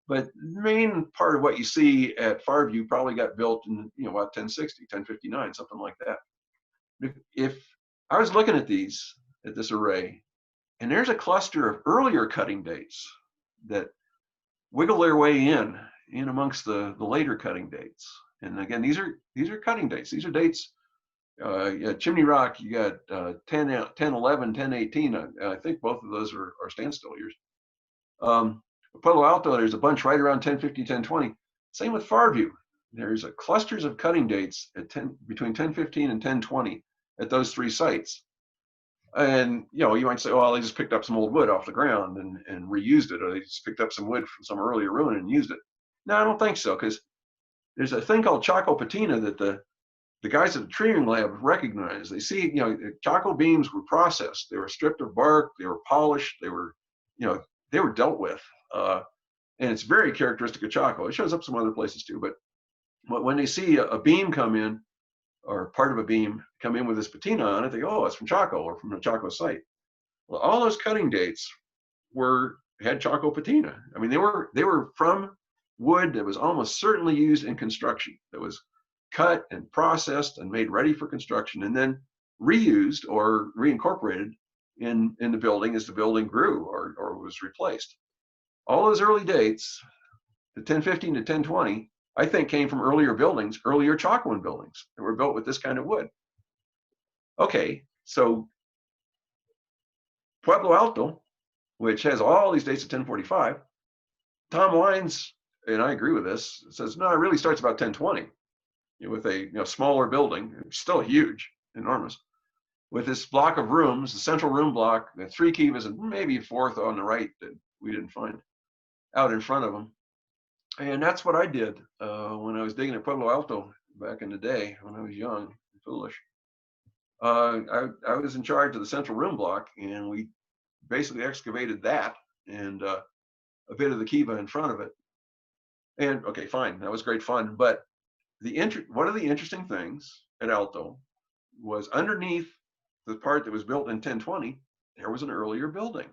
But the main part of what you see at Farview probably got built in, you know, about 1060, 1059, something like that. If I was looking at this array, and there's a cluster of earlier cutting dates that wiggle their way in amongst the later cutting dates. And again, these are cutting dates. These are dates. Chimney Rock, you got 1011, 1018. I think both of those are standstill years. Pueblo Alto, there's a bunch right around 1050, 1020. Same with Farview. There's clusters of cutting dates at between 1015 and 1020 at those three sites. And you know, you might say, well, they just picked up some old wood off the ground and reused it, or they just picked up some wood from some earlier ruin and used it. No, I don't think so, because there's a thing called Chaco patina that the guys at the tree ring lab recognize. They see, you know, Chaco beams were processed. They were stripped of bark. They were polished. They were, you know, they were dealt with. And it's very characteristic of Chaco. It shows up some other places too, but when they see a beam come in, or part of a beam come in with this patina on it, they go, oh, it's from Chaco or from the Chaco site. Well, all those cutting dates had Chaco patina. I mean, they were from wood that was almost certainly used in construction, that was cut and processed and made ready for construction, and then reused or reincorporated in the building as the building grew or was replaced. All those early dates, the 1015 to 1020, I think came from earlier buildings, earlier Chacoan buildings that were built with this kind of wood. Okay, so Pueblo Alto, which has all these dates of 1045, Tom Wines, and I agree with this, says, no, it really starts about 1020 with a smaller building, still huge, enormous, with this block of rooms, the central room block, the 3 kivas, and maybe a 4th on the right that we didn't find out in front of them. And that's what I did when I was digging at Pueblo Alto back in the day when I was young and foolish. I was in charge of the central room block, and we basically excavated that and a bit of the kiva in front of it. And okay, fine, that was great fun. But one of the interesting things at Alto was underneath the part that was built in 1020, there was an earlier building.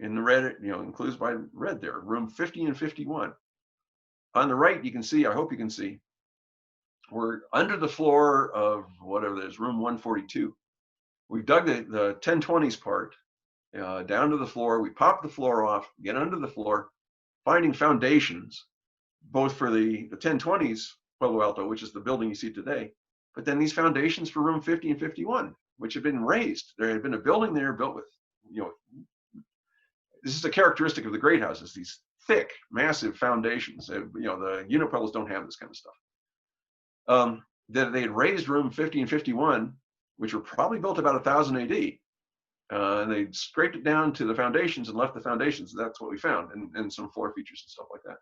In the red, includes by red there, room 50 and 51. On the right, you can see, I hope you can see, we're under the floor of whatever that is, room 142. We dug the 1020s part down to the floor. We popped the floor off, get under the floor, finding foundations, both for the 1020s Pueblo Alto, which is the building you see today, but then these foundations for room 50 and 51, which had been raised. There had been a building there built with, this is a characteristic of the great houses, these thick, massive foundations. The unit pueblos don't have this kind of stuff. That they had raised room 50 and 51, which were probably built about 1000 AD. And they scraped it down to the foundations and left the foundations. That's what we found, and some floor features and stuff like that.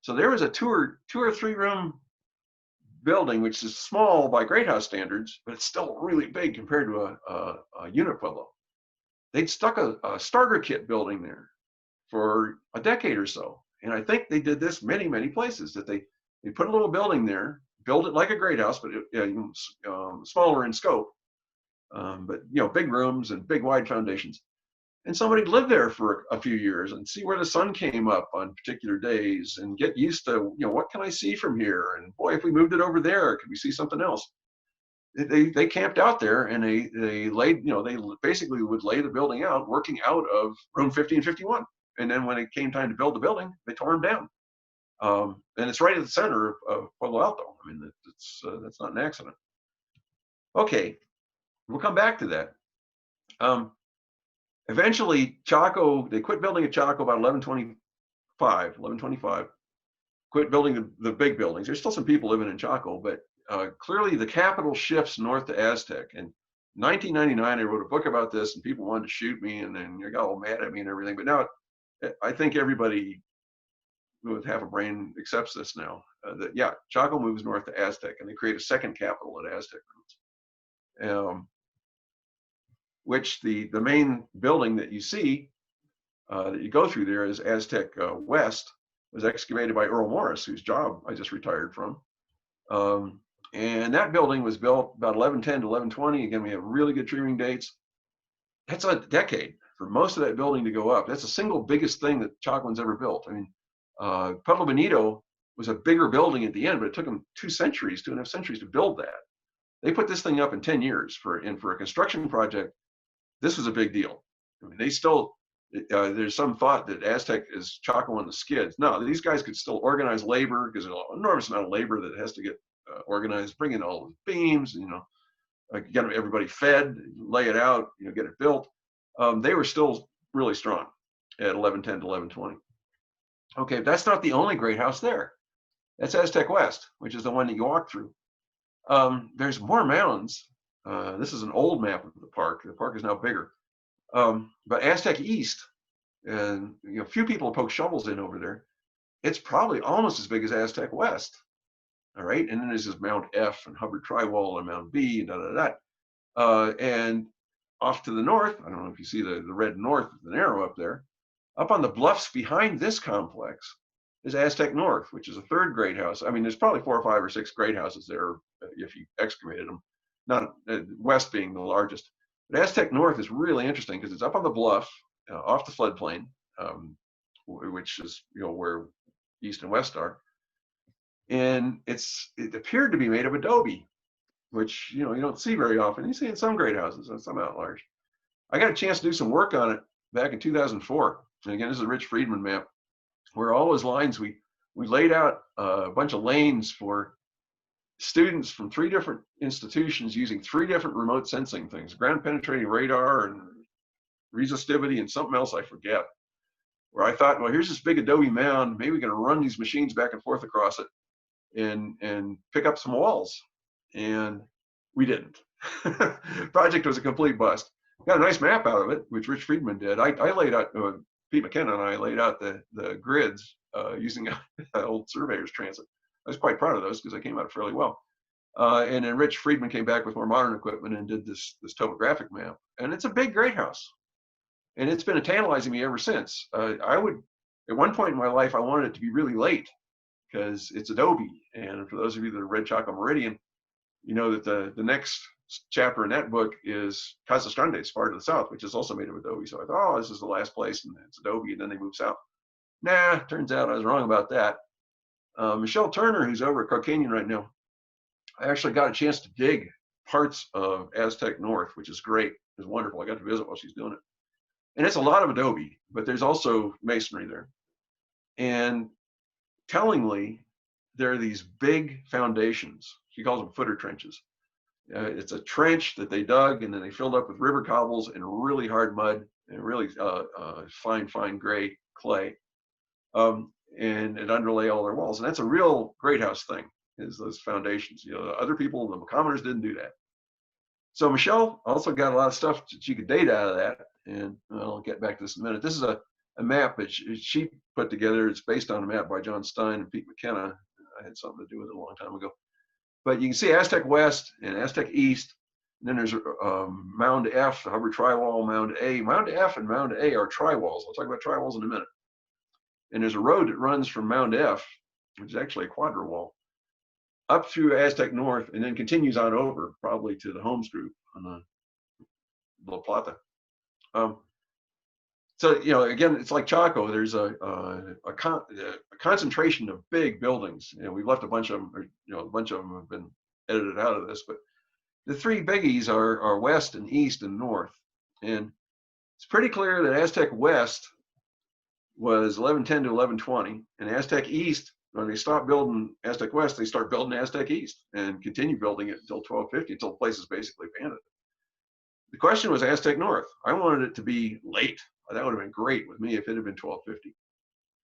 So there was a 2 or 3 room building, which is small by great house standards, but it's still really big compared to a unit pueblo. They'd stuck a starter kit building there for a decade or so. And I think they did this many, many places, that they put a little building there, build it like a great house, but smaller in scope. But big rooms and big wide foundations. And somebody lived there for a few years and see where the sun came up on particular days and get used to, what can I see from here? And boy, if we moved it over there, could we see something else? They camped out there, and they laid, they basically would lay the building out, working out of room 50 and 51. And then when it came time to build the building, they tore them down. And it's right at the center of Pueblo Alto. I mean, that's not an accident. Okay, we'll come back to that. Eventually, Chaco, they quit building at Chaco about 1125, quit building the big buildings. There's still some people living in Chaco, but clearly the capital shifts north to Aztec. In 1999, I wrote a book about this, and people wanted to shoot me, and then you got all mad at me and everything. But now I think everybody with half a brain accepts this now, that yeah, Chaco moves north to Aztec, and they create a second capital at Aztec Ruins. Which the main building that you see, that you go through there is Aztec West, was excavated by Earl Morris, whose job I just retired from. And that building was built about 1110 to 1120. Again, we have really good tree dates. That's a decade for most of that building to go up. That's the single biggest thing that Chacoans ever built. I mean, Pueblo Bonito was a bigger building at the end, but it took them 2.5 centuries to build that. They put this thing up in 10 years for a construction project. This was a big deal. I mean, they still, there's some thought that Aztec is Chaco on the skids. No, these guys could still organize labor, because there's an enormous amount of labor that has to get organized, bring in all the beams, get everybody fed, lay it out, get it built. They were still really strong at 1110 to 1120. Okay, that's not the only great house there. That's Aztec West, which is the one that you walk through. There's more mounds. This is an old map of the park. The park is now bigger. But Aztec East, and few people poke shovels in over there. It's probably almost as big as Aztec West. All right, and then there's this Mount F and Hubbard Tri-Wall and Mount B and and off to the north, I don't know if you see the red north, the arrow up there. Up on the bluffs behind this complex is Aztec North, which is a third great house. I mean, there's probably 4 or 5 or 6 great houses there if you excavated them, not west being the largest. But Aztec North is really interesting because it's up on the bluff off the floodplain, which is, you know, where east and west are. And it appeared to be made of adobe, which, you know, you don't see very often. You see in some great houses and some outliers. I got a chance to do some work on it back in 2004. And again, this is a Rich Friedman map, where all those lines, we laid out a bunch of lanes for students from 3 different institutions using 3 different remote sensing things, ground penetrating radar and resistivity and something else I forget. Where I thought, well, here's this big adobe mound, maybe we can run these machines back and forth across it and pick up some walls. And we didn't. Project was a complete bust. Got a nice map out of it, which Rich Friedman did. I laid out, Pete McKenna and I laid out the grids using an old surveyor's transit. I was quite proud of those because they came out fairly well. And then Rich Friedman came back with more modern equipment and did this topographic map. And it's a big great house. And it's been tantalizing me ever since. I would, at one point in my life, I wanted it to be really late because it's adobe. And for those of you that have read Chaco Meridian, you know that the next chapter in that book is Casa Strandes, far to the south, which is also made of adobe. So I thought, oh, this is the last place, and it's adobe, and then they move south. Nah, turns out I was wrong about that. Michelle Turner, who's over at Chaco Canyon right now, I actually got a chance to dig parts of Aztec North, which is great. It was wonderful. I got to visit while she's doing it. And it's a lot of adobe, but there's also masonry there. And tellingly, there are these big foundations. She calls them footer trenches. It's a trench that they dug and then they filled up with river cobbles and really hard mud and really fine gray clay. And it underlay all their walls. And that's a real great house thing, is those foundations. You know, other people, the commoners, didn't do that. So Michelle also got a lot of stuff that she could date out of that. And I'll get back to this in a minute. This is a map that she put together. It's based on a map by John Stein and Pete McKenna. I had something to do with it a long time ago. But you can see Aztec West and Aztec East. And then there's Mound F, the Hubbard Tri-Wall, Mound A. Mound F and Mound A are tri-walls. I'll talk about tri-walls in a minute. And there's a road that runs from Mound F, which is actually a quadri-wall, up through Aztec North, and then continues on over, probably to the Holmes Group on the La Plata. So, you know, again, it's like Chaco. There's a concentration of big buildings. You know, we've left a bunch of them, or, you know, a bunch of them have been edited out of this, but the 3 biggies are west and east and north. And it's pretty clear that Aztec West was 1110 to 1120, and Aztec East, when they stopped building Aztec West, they start building Aztec East and continue building it until 1250, until the place is basically abandoned. The question was Aztec North. I wanted it to be late. That would have been great with me if it had been 1250.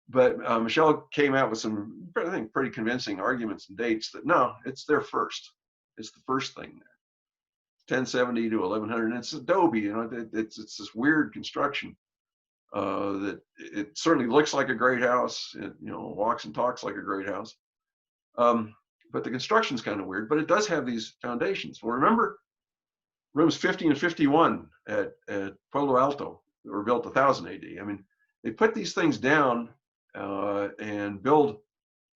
But Michelle came out with some, I think, pretty convincing arguments and dates that no, it's there first. It's the first thing there. 1070 to 1100, and it's adobe. You know, it's this weird construction that it certainly looks like a great house. It, you know, walks and talks like a great house. But the construction's kind of weird. But it does have these foundations. Well, remember, rooms 50 and 51 at Pueblo Alto that were built 1000 AD. I mean, they put these things down and build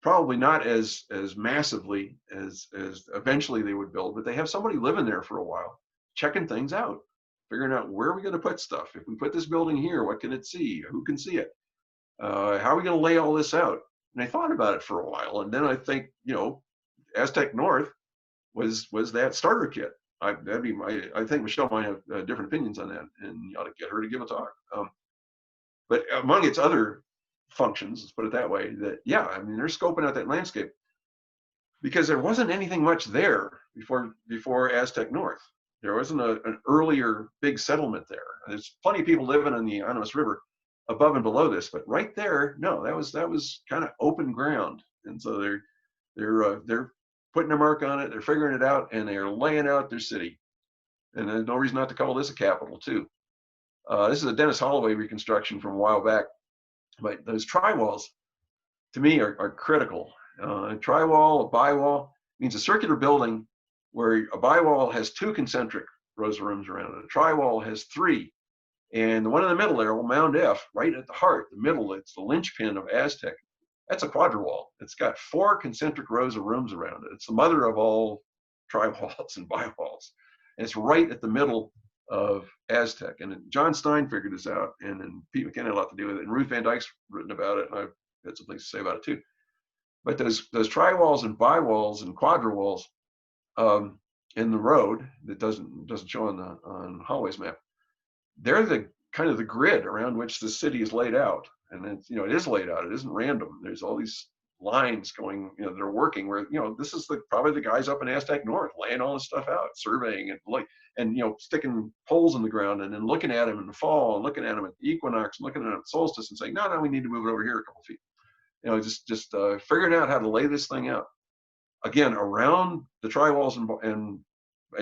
probably not as massively as eventually they would build, but they have somebody living there for a while, checking things out, figuring out where are we going to put stuff. If we put this building here, what can it see? Who can see it? How are we going to lay all this out? And I thought about it for a while, and then I think, you know, Aztec North was that starter kit. I think Michelle might have different opinions on that, and you ought to get her to give a talk. But among its other functions, let's put it that way, that, yeah, I mean, they're scoping out that landscape because there wasn't anything much there before Aztec North. There wasn't an earlier big settlement there. There's plenty of people living on the Animas River above and below this, but right there, no, that was kind of open ground. And so they're putting a mark on it, they're figuring it out, and they're laying out their city. And there's no reason not to call this a capital too. This is a Dennis Holloway reconstruction from a while back, but those tri-walls, to me, are critical. A tri-wall, a bi-wall, means a circular building where a bi-wall has 2 concentric rows of rooms around it. A tri-wall has 3, And the one in the middle there, Mound F, right at the heart, the middle, it's the linchpin of Aztec. That's a quadri-wall. It's got 4 concentric rows of rooms around it. It's the mother of all tri-walls and bi-walls. And it's right at the middle of Aztec. And John Stein figured this out, and then Pete McKenna had a lot to do with it. And Ruth Van Dyke's written about it, and I've got some things to say about it too. But those tri-walls and bi-walls and quadri-walls in the road that doesn't show on Holloway's map, they're the kind of the grid around which the city is laid out. And it's, it is laid out. It isn't random. There's all these lines going, they're working where, this is probably the guys up in Aztec North laying all this stuff out, surveying and sticking poles in the ground and then looking at them in the fall and looking at them at the equinox and looking at them at solstice and saying, no, we need to move it over here a couple feet. Just figuring out how to lay this thing out. Again, around the tri-walls and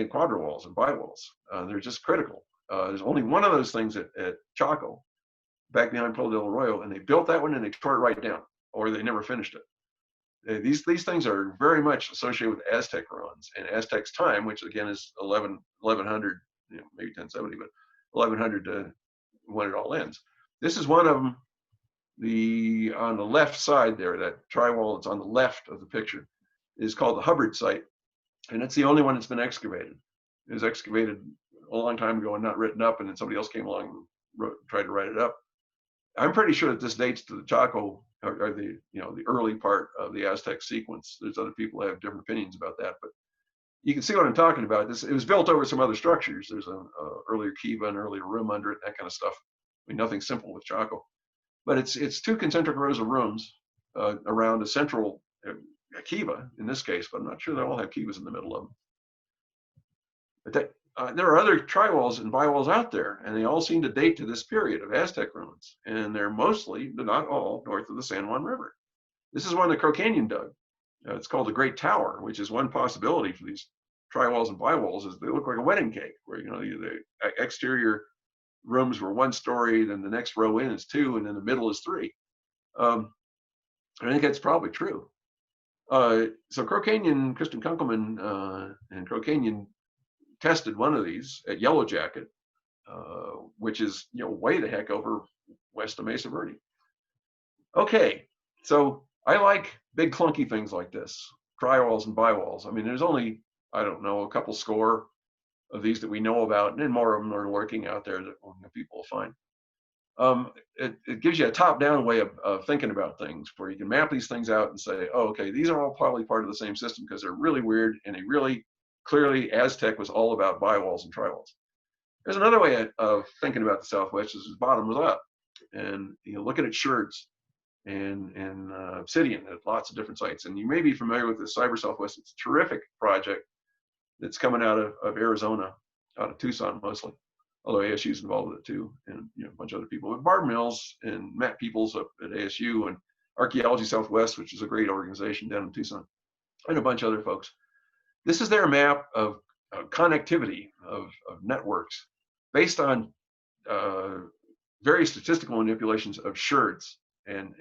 quadri-walls and bi-walls. They're just critical. There's only one of those things at Chaco, back behind Pueblo del Arroyo, and they built that one and they tore it right down, or they never finished it. These things are very much associated with Aztec ruins and Aztec's time, which again is 1100, maybe 1070, but 1100 to when it all ends. This is one of them. On the left side there, that tri-wall that's on the left of the picture, is called the Hubbard site, and it's the only one that's been excavated. It was excavated a long time ago and not written up, and then somebody else came along and tried to write it up. I'm pretty sure that this dates to the Chaco, or the early part of the Aztec sequence. There's other people who have different opinions about that, but you can see what I'm talking about. It was built over some other structures. There's an earlier kiva, an earlier room under it, that kind of stuff. I mean, nothing simple with Chaco, but it's 2 concentric rows of rooms around a central kiva in this case, but I'm not sure they all have kivas in the middle of them. But there are other tri-walls and bi-walls out there, and they all seem to date to this period of Aztec ruins, and they're mostly, but not all, north of the San Juan River. This is one that Chaco Canyon dug. It's called the Great Tower, which is one possibility for these tri-walls and bi-walls, is they look like a wedding cake, where the exterior rooms were 1 story, then the next row in is 2, and then the middle is 3. I think that's probably true. So Chaco Canyon, Kristen Kunkelman and Chaco Canyon tested one of these at Yellow Jacket, which is way the heck over west of Mesa Verde. Okay, so I like big clunky things like this, tri-walls and bi-walls. I mean, there's only, I don't know, a couple score of these that we know about, and then more of them are lurking out there that people will find. It gives you a top-down way of thinking about things, where you can map these things out and say, oh, okay, these are all probably part of the same system because they're really weird, and they really clearly, Aztec was all about bi-walls and tri-walls. There's another way of thinking about the Southwest, is bottom was up, and looking at sherds and obsidian at lots of different sites. And you may be familiar with the Cyber Southwest. It's a terrific project that's coming out of Arizona, out of Tucson mostly, although ASU's involved with it too, and a bunch of other people. But Barb Mills and Matt Peoples up at ASU, and Archaeology Southwest, which is a great organization down in Tucson, and a bunch of other folks. This is their map of connectivity of networks based on various statistical manipulations of sherds and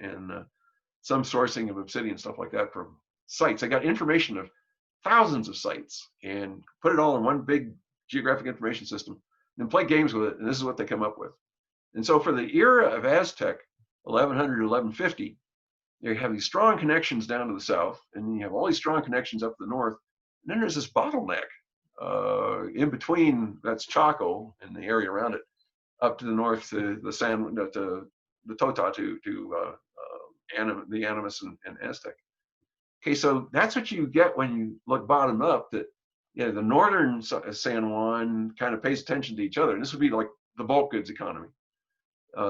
some sourcing of obsidian, stuff like that, from sites. I got information of thousands of sites and put it all in one big geographic information system, and play games with it, and this is what they come up with. And so for the era of Aztec, 1100 to 1150, you have these strong connections down to the south, and then you have all these strong connections up to the north. And then there's this bottleneck in between, that's Chaco and the area around it, up to the north to the the Tota, to the Animus and Aztec. Okay, so that's what you get when you look bottom up, that the northern San Juan kind of pays attention to each other. And this would be like the bulk goods economy.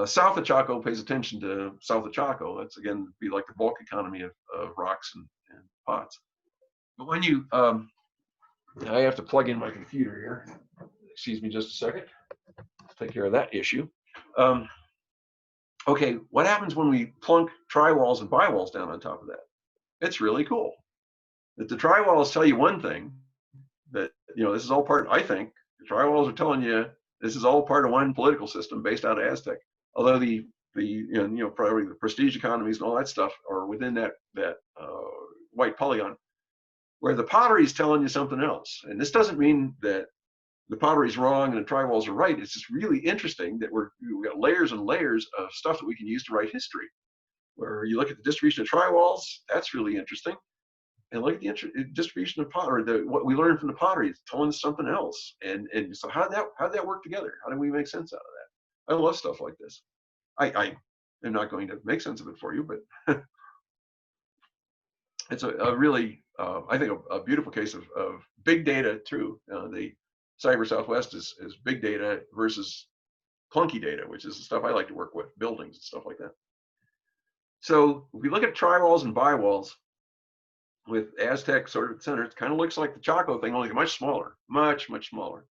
South of Chaco pays attention to south of Chaco. That's again be like the bulk economy of rocks and pots. But when you, I have to plug in my computer here. Excuse me just a second. Take care of that issue. Okay, what happens when we plunk tri-walls and bi-walls down on top of that? It's really cool. That the tri-walls tell you one thing, that this is all part, I think, the tri-walls are telling you this is all part of one political system based out of Aztec. Although the probably the prestige economies and all that stuff are within that white polygon, where the pottery is telling you something else. And this doesn't mean that the pottery's wrong and the tri-walls are right. It's just really interesting that we've got layers and layers of stuff that we can use to write history. Where you look at the distribution of tri-walls, that's really interesting. And look at the distribution of pottery, what we learned from the pottery is telling us something else. And so how did that work together? How do we make sense out of that? I love stuff like this. I am not going to make sense of it for you, but it's a really, I think, a beautiful case of big data too. The Cyber Southwest is big data versus clunky data, which is the stuff I like to work with, buildings and stuff like that. So if we look at tri-walls and bi-walls, with Aztec sort of at the center, it kind of looks like the Chaco thing, only much smaller, much smaller.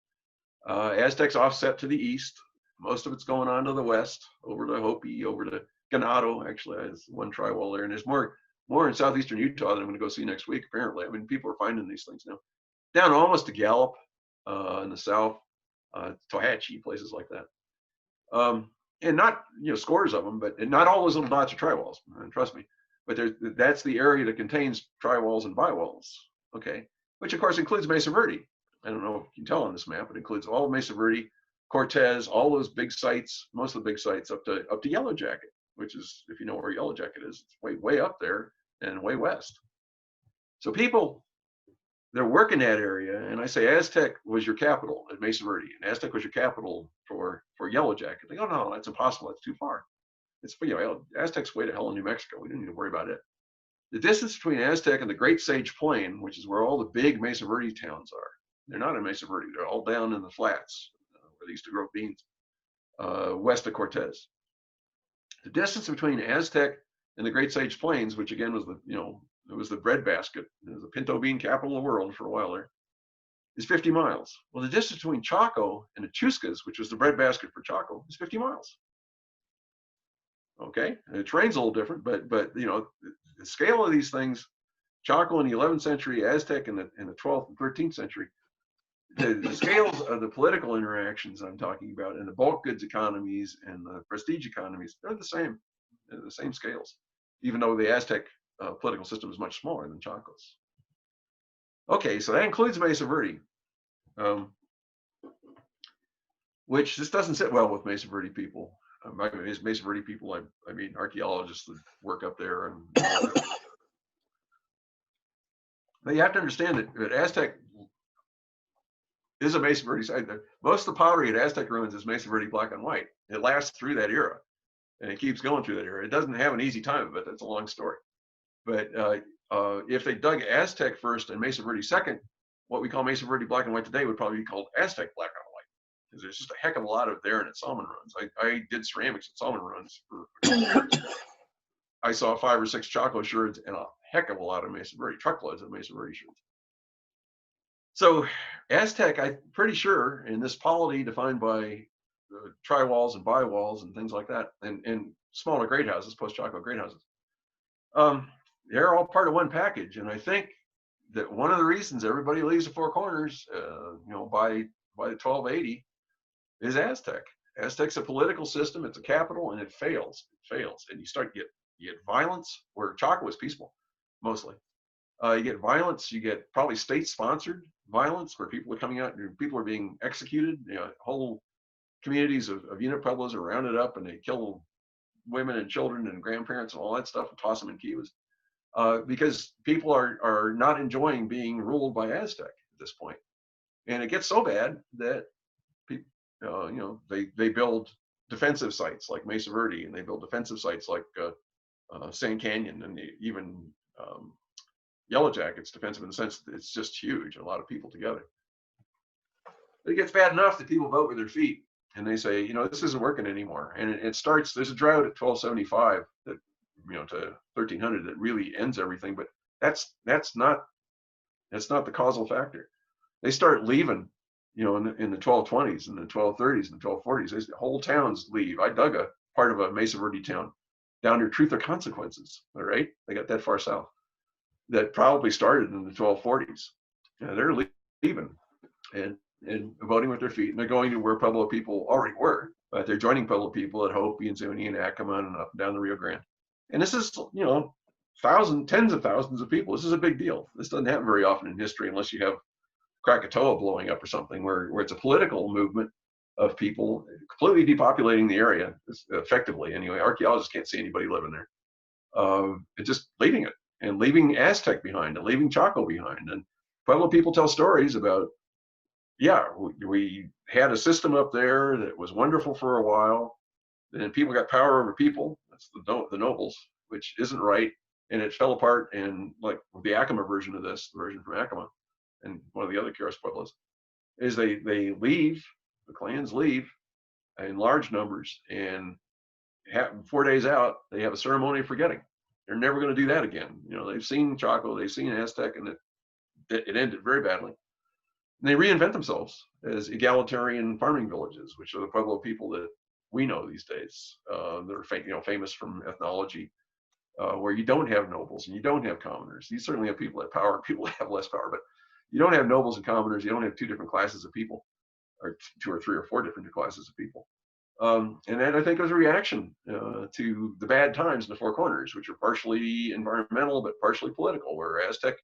Aztec's offset to the east. Most of it's going on to the west, over to Hopi, over to Ganado. Actually, there's one tri-wall there, and there's more in southeastern Utah that I'm going to go see next week. Apparently, I mean, people are finding these things now. Down almost to Gallup in the south, Tohatchee, places like that. And not scores of them, but not all those little dots are tri-walls. Trust me. But that's the area that contains tri-walls and bi-walls, okay? Which of course includes Mesa Verde. I don't know if you can tell on this map, it includes all of Mesa Verde, Cortez, all those big sites, most of the big sites up to Yellow Jacket, which is, if you know where Yellow Jacket is, it's way up there and way west. So people, they're working that area, and I say Aztec was your capital at Mesa Verde, and Aztec was your capital for Yellow Jacket. They go, no, that's impossible, that's too far. It's, Aztec's way to hell in New Mexico. We didn't need to worry about it. The distance between Aztec and the Great Sage Plain, which is where all the big Mesa Verde towns are, they're not in Mesa Verde. They're all down in the flats where they used to grow beans, west of Cortez. The distance between Aztec and the Great Sage Plains, which again was it was the breadbasket, it was the pinto bean capital of the world for a while there, is 50 miles. Well, the distance between Chaco and the Chuscas, which was the breadbasket for Chaco, is 50 miles. Okay, and the terrain's a little different, but the scale of these things, Chaco in the 11th century, Aztec in the 12th and 13th century, the scales of the political interactions I'm talking about, and the bulk goods economies and the prestige economies, they're the same. They're the same scales, even though the Aztec political system is much smaller than Chaco's. Okay, so that includes Mesa Verde, which this doesn't sit well with Mesa Verde people. Mesa Verde people, I mean archaeologists that work up there. And but you have to understand that Aztec is a Mesa Verde site. Most of the pottery at Aztec ruins is Mesa Verde black and white. It lasts through that era, and it keeps going through that era. It doesn't have an easy time of it. That's a long story. But if they dug Aztec first and Mesa Verde second, what we call Mesa Verde black and white today would probably be called Aztec black and white. Because there's just a heck of a lot of there and at Salmon ruins. I did ceramics at Salmon ruins for a couple years. I saw 5 or 6 Chaco sherds and a heck of a lot of Mesa Verde, truckloads of Mesa Verde sherds. So Aztec, I'm pretty sure, in this polity defined by tri-walls and bi-walls and things like that, and smaller great houses, post-Chaco great houses, they're all part of one package. And I think that one of the reasons everybody leaves the Four Corners, by the 1280, is Aztec. Aztec's a political system, it's a capital, and it fails. It fails. And you get violence, where Chaco was peaceful, mostly. You get violence, you get probably state-sponsored violence, where people are coming out and people are being executed. Whole communities of unit pueblos are rounded up and they kill women and children and grandparents and all that stuff and toss them in kivas. Because people are not enjoying being ruled by Aztec at this point. And it gets so bad that people, they build defensive sites like Mesa Verde, and they build defensive sites like Sand Canyon, and even Yellow Jacket's defensive in the sense that it's just huge, a lot of people together. It gets bad enough that people vote with their feet, and they say, this isn't working anymore. And it starts. There's a drought at 1275 that, to 1300 that really ends everything. But that's not the causal factor. They start leaving, in the 1220s and the 1230s and the 1240s. Whole towns leave. I dug a part of a Mesa Verde town down near Truth or Consequences. All right, they got that far south. That probably started in the 1240s. They're leaving and voting with their feet, and they're going to where Pueblo people already were, but they're joining Pueblo people at Hopi and Zuni and Acoma and up and down the Rio Grande. And this is, tens of thousands of people. This is a big deal. This doesn't happen very often in history unless you have Krakatoa blowing up or something, where it's a political movement of people completely depopulating the area, effectively anyway. Archaeologists can't see anybody living there. And just leaving it, and leaving Aztec behind, and leaving Chaco behind. And Pueblo people tell stories about, yeah, we had a system up there that was wonderful for a while, and people got power over people. That's the nobles, which isn't right, and it fell apart. And like the Acoma version of this, the version from Acoma, and one of the other Queiroz Pueblos, is they leave, the clans leave in large numbers, and 4 days out, they have a ceremony of forgetting. They're never going to do that again. You know, they've seen Chaco, they've seen Aztec, and it ended very badly. And they reinvent themselves as egalitarian farming villages, which are the Pueblo people that we know these days. They're famous from ethnology, where you don't have nobles and you don't have commoners. You certainly have people that have power, people that have less power, but you don't have nobles and commoners. You don't have two different classes of people, or two or three or four different classes of people. And that, I think, was a reaction to the bad times in the Four Corners, which are partially environmental but partially political, where Aztec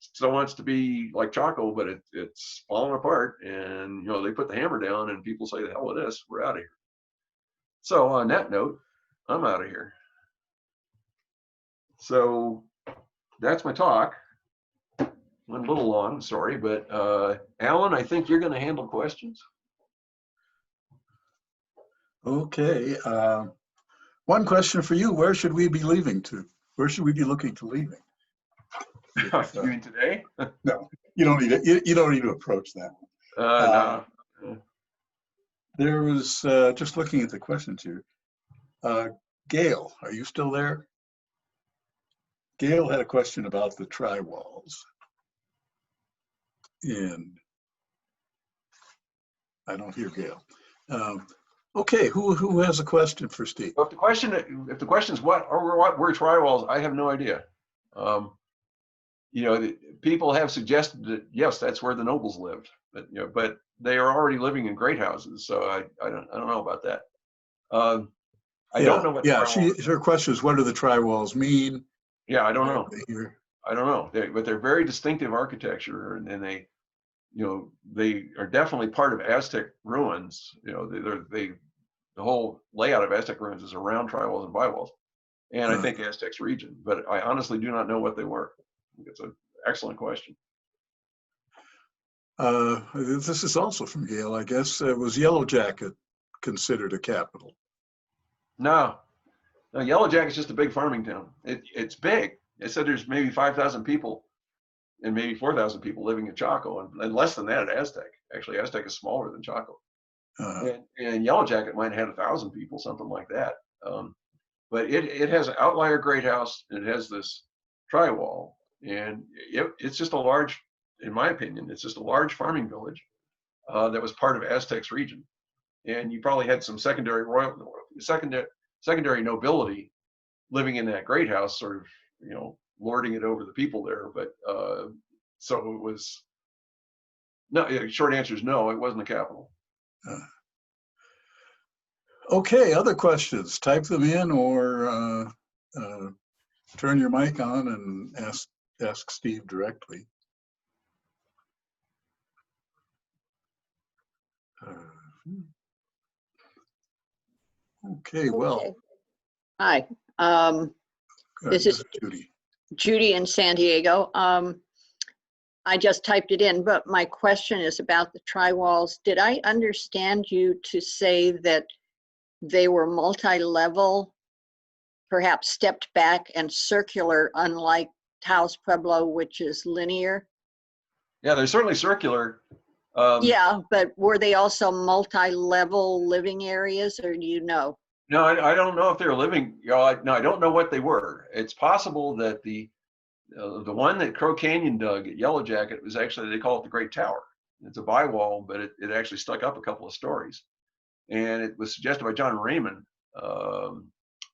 still wants to be like Chaco, but it's falling apart. And, you know, they put the hammer down and people say, the hell with this, we're out of here. So on that note, I'm out of here. So that's my talk. Went a little long, sorry, but Alan, I think you're going to handle questions. Okay. One question for you: where should we be leaving to? Where should we be looking to leaving? You mean today? No, you don't need it. You don't need to approach that. No. There was just looking at the questions here. Gail, are you still there? Gail had a question about the tri-walls, and I don't hear Gail. Okay, who has a question for Steve? Well, if the question is what were tri-walls, I have no idea. You know, people have suggested that yes, that's where the nobles lived, but you know, but they are already living in great houses, so I don't know about that. I don't know what. Yeah, her question is, what do the tri-walls mean? Yeah, I don't know. I don't know, but they're very distinctive architecture, and they, you know, they are definitely part of Aztec ruins. You know, the whole layout of Aztec ruins is around tri-walls and bi-walls, and I think Aztec's region, but I honestly do not know what they were. It's an excellent question. This is also from Gail, I guess. Was Yellow Jacket considered a capital? No, Yellow Jacket's just a big farming town. It's big. It said there's maybe 5,000 people and maybe 4,000 people living in Chaco, and less than that at Aztec. Actually, Aztec is smaller than Chaco. And Yellow Jacket might have had 1,000 people, something like that. But it has an outlier great house, and it has this tri-wall, and it's just a large, in my opinion, it's just a large farming village that was part of Aztec's region. And you probably had some secondary nobility living in that great house, sort of, you know, lording it over the people there. But so it was, no, short answer is no, it wasn't a capital. Okay, other questions? Type them in or turn your mic on and ask Steve directly. Okay, well. Okay. Hi, this is Judy. Judy in San Diego. I just typed it in, but my question is about the tri-walls. Did I understand you to say that they were multi-level, perhaps stepped back and circular, unlike Taos Pueblo, which is linear? Yeah, they're certainly circular. Yeah, but were they also multi-level living areas, or do you know? No, I don't know if they were living. You know, no, I don't know what they were. It's possible that the one that Crow Canyon dug at Yellow Jacket was actually, they call it the Great Tower. It's a bi-wall, but it actually stuck up a couple of stories. And it was suggested by John Raymond,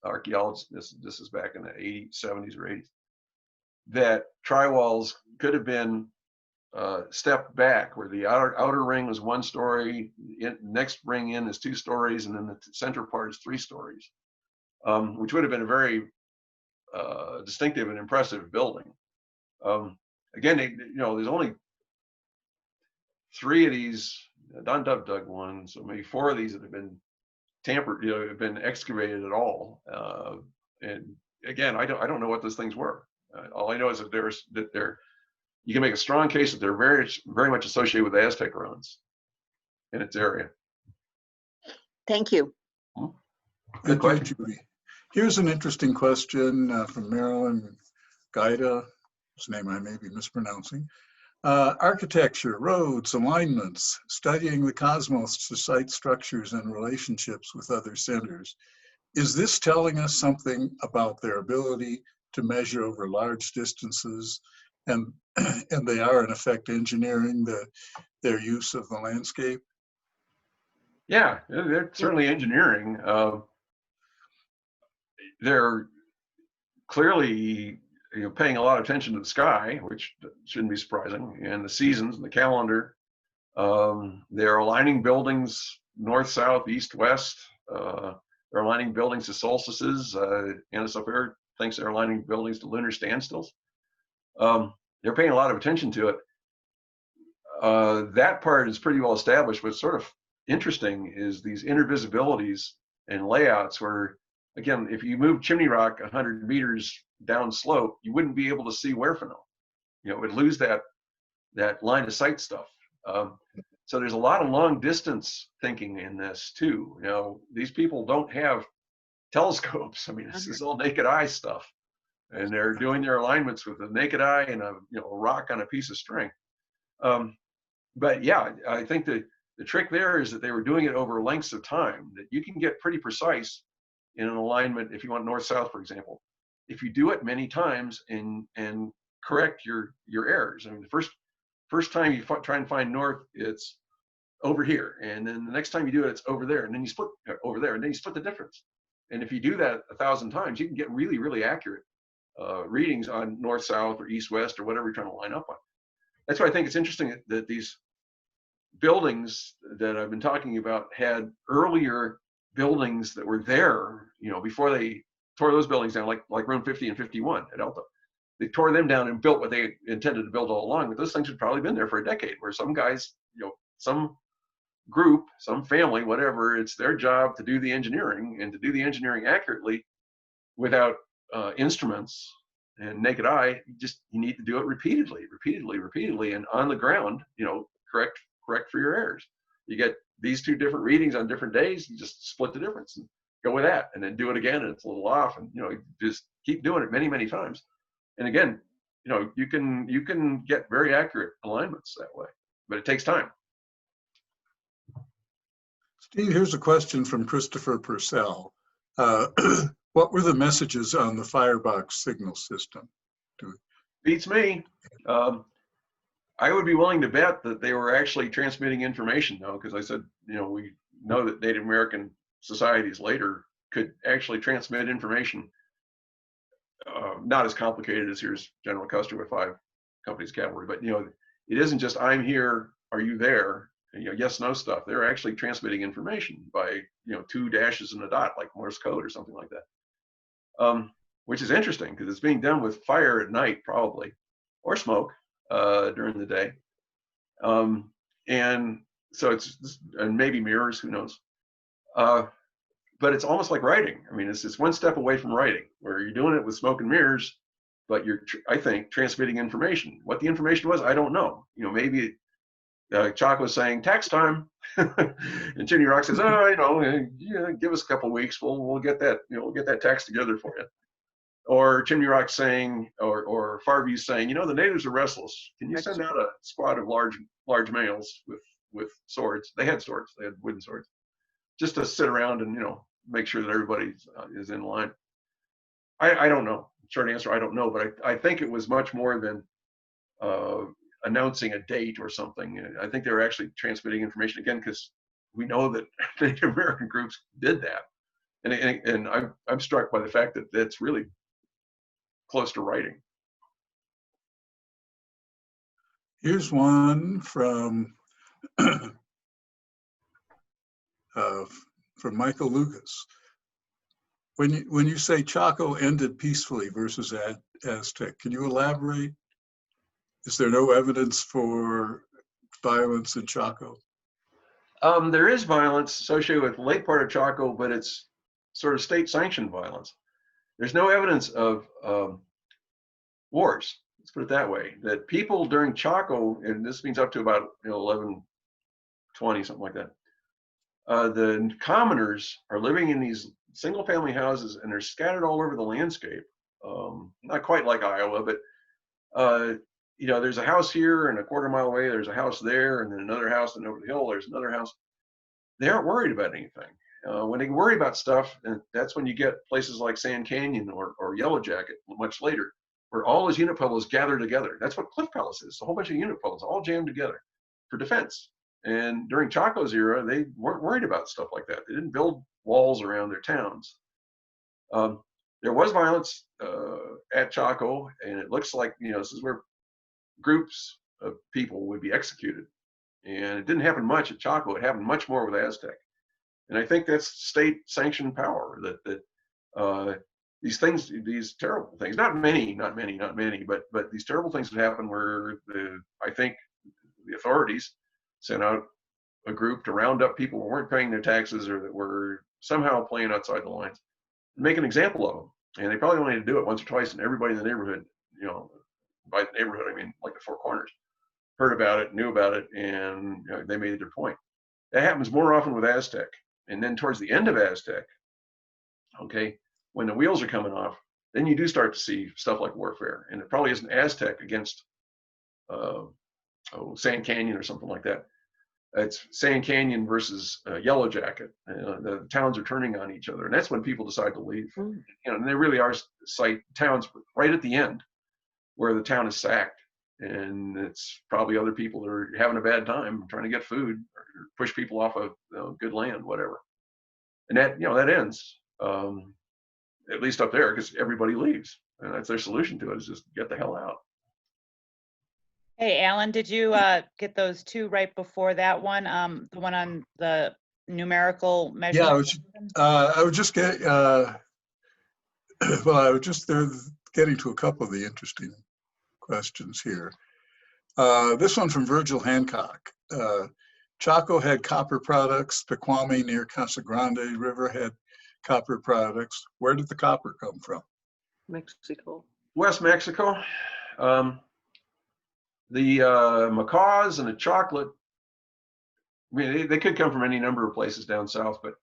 archaeologist, this is back in the 70s or 80s, that tri-walls could have been stepped back, where the outer ring was 1 story, next ring in is 2 stories, and then the center part is 3 stories, which would have been a very distinctive and impressive building. Again, you know, there's only 3 of these, Don Dove dug one, so maybe 4 of these that have been tampered, have been excavated at all. And again, I don't know what those things were. All I know is that you can make a strong case that they're very, very much associated with the Aztec ruins in its area. Thank you. Good question. Judy. Here's an interesting question from Marilyn Gaida, whose name I may be mispronouncing. Architecture, roads, alignments, studying the cosmos to site structures and relationships with other centers. Is this telling us something about their ability to measure over large distances, and they are in effect engineering their use of the landscape? Yeah, they're certainly engineering. They're clearly paying a lot of attention to the sky, which shouldn't be surprising, and the seasons and the calendar. They're aligning buildings north, south, east, west. They're aligning buildings to solstices. Anna Sofer thinks they're aligning buildings to lunar standstills. They're paying a lot of attention to it. That part is pretty well established. What's sort of interesting is these intervisibilities and layouts where, again, if you move Chimney Rock 100 meters down slope, you wouldn't be able to see Huérfano. It would lose that line of sight stuff. So there's a lot of long distance thinking in this too. These people don't have telescopes. I mean, this is all naked eye stuff, and they're doing their alignments with a naked eye and a rock on a piece of string. But yeah, I think the trick there is that they were doing it over lengths of time, that you can get pretty precise in an alignment if you want north-south, for example. If you do it many times and correct your errors. I mean, the first time you try and find north, it's over here, and then the next time you do it, it's over there, and then you split over there, and then you split the difference. And if you do that 1,000 times, you can get really, really accurate readings on north-south or east-west or whatever you're trying to line up on. That's why I think it's interesting that these buildings that I've been talking about had earlier buildings that were there, before they tore those buildings down, like room 50 and 51 at Alta. They tore them down and built what they intended to build all along, but those things had probably been there for a decade, where some guys, some group, some family, whatever, it's their job to do the engineering, and to do the engineering accurately without instruments and naked eye. You need to do it repeatedly, and on the ground, correct for your errors. You get these 2 different readings on different days, you just split the difference and go with that, and then do it again, and it's a little off, and you just keep doing it many, many times. And again, you can get very accurate alignments that way, but it takes time. Steve, here's a question from Christopher Purcell. What were the messages on the firebox signal system? Beats me. I would be willing to bet that they were actually transmitting information, though, because I said, we know that Native American societies later could actually transmit information. Not as complicated as here's General Custer with 5 companies cavalry, but it isn't just I'm here, are you there? And, yes, no stuff. They're actually transmitting information by 2 dashes and a dot, like Morse code or something like that. Which is interesting because it's being done with fire at night, probably, or smoke during the day. And so and maybe mirrors, who knows? But it's almost like writing. I mean, it's one step away from writing, where you're doing it with smoke and mirrors, but you're, I think, transmitting information. What the information was, I don't know. Maybe Chaco was saying tax time, and Chimney Rock says, give us a couple of weeks, we'll get that, we'll get that tax together for you. Or Chimney Rock saying, or Farview saying, the natives are restless. Can you send out a squad of large males with swords? They had swords. They had wooden swords, just to sit around and make sure that everybody is in line. I don't know. Short answer, I don't know. But I think it was much more than announcing a date or something. I think they were actually transmitting information, again, because we know that Native American groups did that. And I'm struck by the fact that that's really close to writing. Here's one from Michael Lucas. When you say Chaco ended peacefully versus Aztec, can you elaborate? Is there no evidence for violence in Chaco? There is violence associated with the late part of Chaco, but it's sort of state-sanctioned violence. There's no evidence of wars. Let's put it that way. That people during Chaco, and this means up to about 1120, something like that. The commoners are living in these single-family houses, and they're scattered all over the landscape. Not quite like Iowa, but there's a house here, and a quarter mile away there's a house there, and then another house, and over the hill there's another house. They aren't worried about anything. When they worry about stuff, and that's when you get places like Sand Canyon or Yellow Jacket much later, where all those unit pueblos gather together. That's what Cliff Palace is, a whole bunch of unit pueblos all jammed together for defense. And during Chaco's era, they weren't worried about stuff like that. They didn't build walls around their towns. There was violence at Chaco, and it looks like, this is where groups of people would be executed. And it didn't happen much at Chaco. It happened much more with Aztec. And I think that's state-sanctioned power, that these things, these terrible things, not many, but these terrible things that happen where I think the authorities sent out a group to round up people who weren't paying their taxes or that were somehow playing outside the lines, and make an example of them. And they probably only had to do it once or twice, and everybody in the neighborhood, by the neighborhood I mean like the Four Corners, heard about it, knew about it, and they made their point. That happens more often with Aztec. And then towards the end of Aztec, okay, when the wheels are coming off, then you do start to see stuff like warfare. And it probably isn't Aztec against Sand Canyon or something like that. It's Sand Canyon versus Yellow Jacket. The towns are turning on each other, and that's when people decide to leave. And they really are towns right at the end where the town is sacked, and it's probably other people that are having a bad time trying to get food or push people off of good land, whatever. And that ends, at least up there, because everybody leaves, and that's their solution to it, is just get the hell out. Hey, Alan, did you get those two right before that one? The one on the numerical measurement? Yeah, I was just getting, getting to a couple of the interesting questions here. This one from Virgil Hancock. Chaco had copper products. Pequame near Casa Grande River had copper products. Where did the copper come from? Mexico. West Mexico. The macaws and the chocolate, I mean, they could come from any number of places down south, but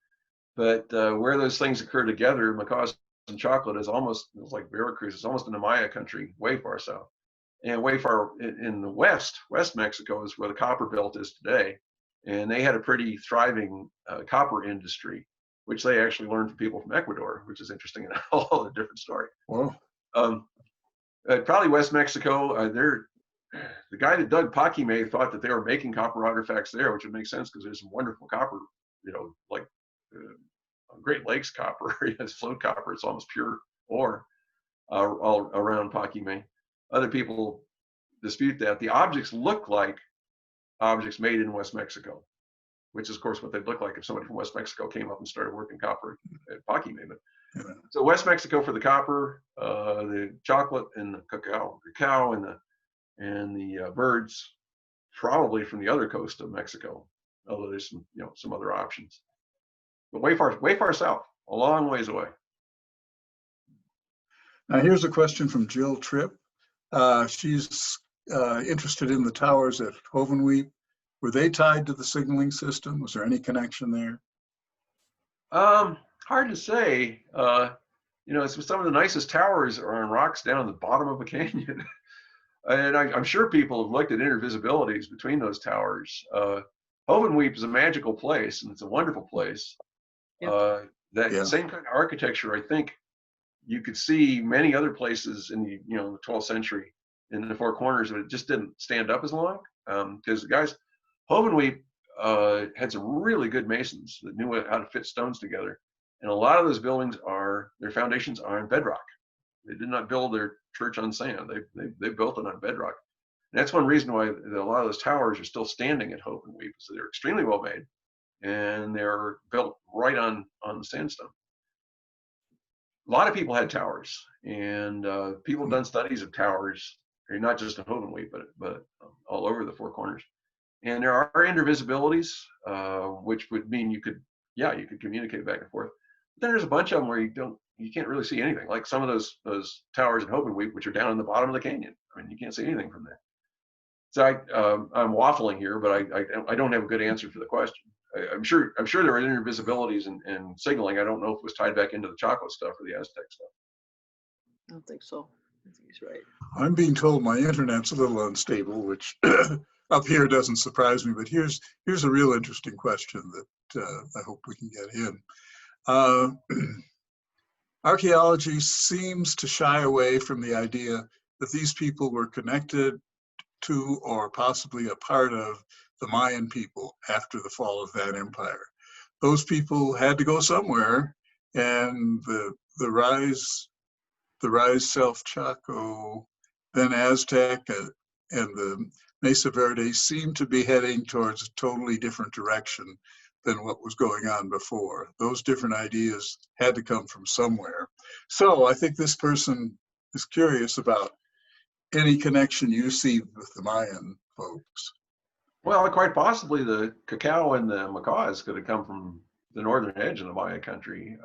where those things occur together, macaws and chocolate, it's like Veracruz. It's almost in the Maya country, way far south. And way far in the West Mexico is where the copper belt is today. And they had a pretty thriving copper industry, which they actually learned from people from Ecuador, which is interesting and a whole different story. Wow. Probably West Mexico, the guy that dug Paquime thought that they were making copper artifacts there, which would make sense because there's some wonderful copper, like Great Lakes copper. It's float copper. It's almost pure ore all around Paquime. Other people dispute that. The objects look like objects made in West Mexico, which is, of course, what they'd look like if somebody from West Mexico came up and started working copper at Paquime. So West Mexico for the copper, the chocolate and the cacao and the birds, probably from the other coast of Mexico, although there's some other options. But way far south, a long ways away. Now here's a question from Jill Tripp. She's interested in the towers at Hovenweep. Were they tied to the signaling system? Was there any connection there? Hard to say. Some of the nicest towers are on rocks down the bottom of a canyon. And I'm sure people have looked at intervisibilities between those towers. Hovenweep is a magical place, and it's a wonderful place. Same kind of architecture, I think, you could see many other places in the the 12th century in the Four Corners, but it just didn't stand up as long because the guys, Hovenweep had some really good masons that knew how to fit stones together, and a lot of those buildings their foundations are in bedrock. They did not build their church on sand. They built it on bedrock. And that's one reason why a lot of those towers are still standing at Hovenweep. So they're extremely well made, and they're built right on the sandstone. A lot of people had towers, and people have done studies of towers, not just in Hovenweep, but all over the Four Corners. And there are indivisibilities, which would mean you could communicate back and forth. But then there's a bunch of them where you can't really see anything. Like some of those towers in Hope and Weep, which are down in the bottom of the canyon. I mean, you can't see anything from there. So I'm waffling here, but I don't have a good answer for the question. I'm sure there are indivisibilities and signaling. I don't know if it was tied back into the Chaco stuff or the Aztec stuff. I don't think so. I think he's right. I'm being told my internet's a little unstable, which up here doesn't surprise me, but here's a real interesting question that I hope we can get in. Archaeology seems to shy away from the idea that these people were connected to or possibly a part of the Mayan people after the fall of that empire. Those people had to go somewhere, and the rise Self-Chaco, then Aztec, and the Mesa Verde seem to be heading towards a totally different direction than what was going on before. Those different ideas had to come from somewhere. So I think this person is curious about any connection you see with the Mayan folks. Well, quite possibly the cacao and the macaws could have come from the northern edge of the Maya country.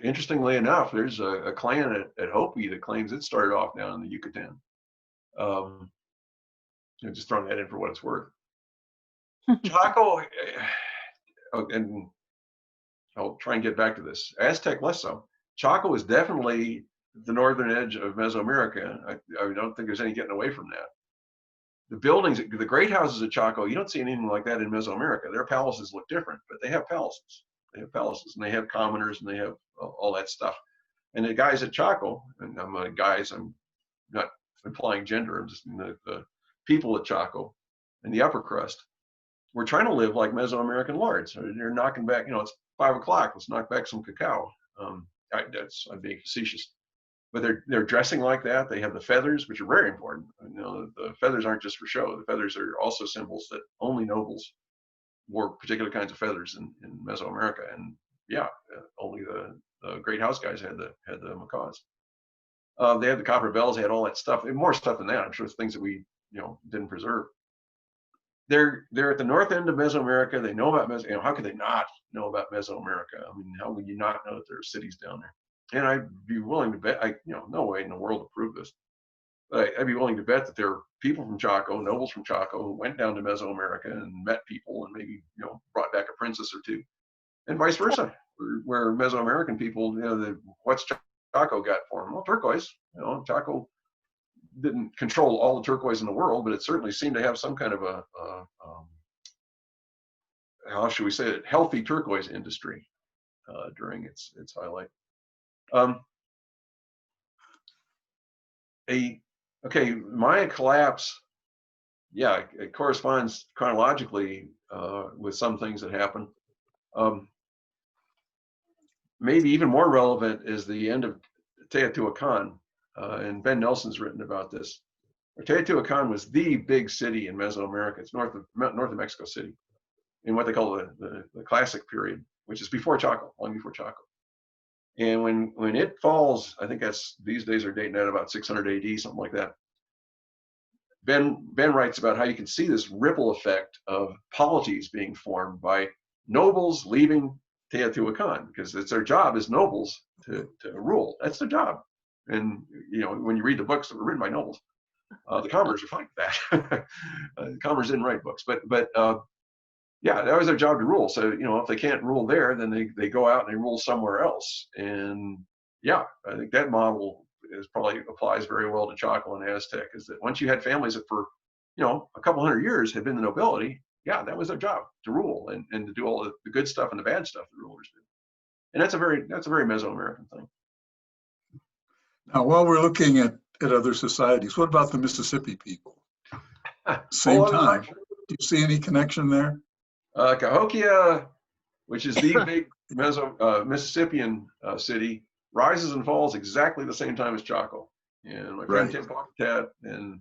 Interestingly enough, there's a clan at Hopi that claims it started off down in the Yucatan. Just throwing that in for what it's worth. Chaco, and I'll try and get back to this. Aztec less so. Chaco is definitely the northern edge of Mesoamerica. I don't think there's any getting away from that. The buildings, the great houses at Chaco, you don't see anything like that in Mesoamerica. Their palaces look different, but they have palaces. They have palaces, and they have commoners, and they have all that stuff. And the guys at Chaco, and I'm not implying gender, I'm just the people at Chaco and the upper crust, we're trying to live like Mesoamerican lords. They're knocking back, it's 5 o'clock, let's knock back some cacao. I'm being facetious. But they're dressing like that. They have the feathers, which are very important. The feathers aren't just for show. The feathers are also symbols that only nobles wore particular kinds of feathers in Mesoamerica. And yeah, only the great house guys had the macaws. They had the copper bells. They had all that stuff. And more stuff than that. I'm sure it's things that we didn't preserve. They're at the north end of Mesoamerica. They know about how could they not know about Mesoamerica? I mean, how would you not know that there are cities down there? And I'd be willing to bet, no way in the world to prove this, but I'd be willing to bet that there are people from Chaco, nobles from Chaco, who went down to Mesoamerica and met people and maybe, brought back a princess or two, and vice versa, where Mesoamerican people, what's Chaco got for them? Well, turquoise. Chaco didn't control all the turquoise in the world, but it certainly seemed to have some kind of a how should we say it, healthy turquoise industry during its highlight. Mayan collapse, yeah, it corresponds chronologically with some things that happen. Maybe even more relevant is the end of Teotihuacan, and Ben Nelson's written about this. Teotihuacan was the big city in Mesoamerica. It's north of Mexico City, in what they call the classic period, which is before Chaco, long before Chaco. And when it falls, I think these days are dating at about 600 AD, something like that. Ben writes about how you can see this ripple effect of polities being formed by nobles leaving Teotihuacan, because it's their job as nobles to rule. That's their job. And when you read the books that were written by nobles, the commoners are fine with that. The commoners didn't write books, but yeah, that was their job to rule. So, if they can't rule there, then they go out and they rule somewhere else. And yeah, I think that model probably applies very well to Chaco and Aztec, is that once you had families that for, a couple hundred years had been the nobility, yeah, that was their job, to rule and to do all the good stuff and the bad stuff the rulers did. And that's a very Mesoamerican thing. Now, while we're looking at other societies, what about the Mississippi people? Same time. Do you see any connection there? Cahokia, which is the big Mississippian city, rises and falls exactly the same time as Chaco. And my friend Tim Pocketat and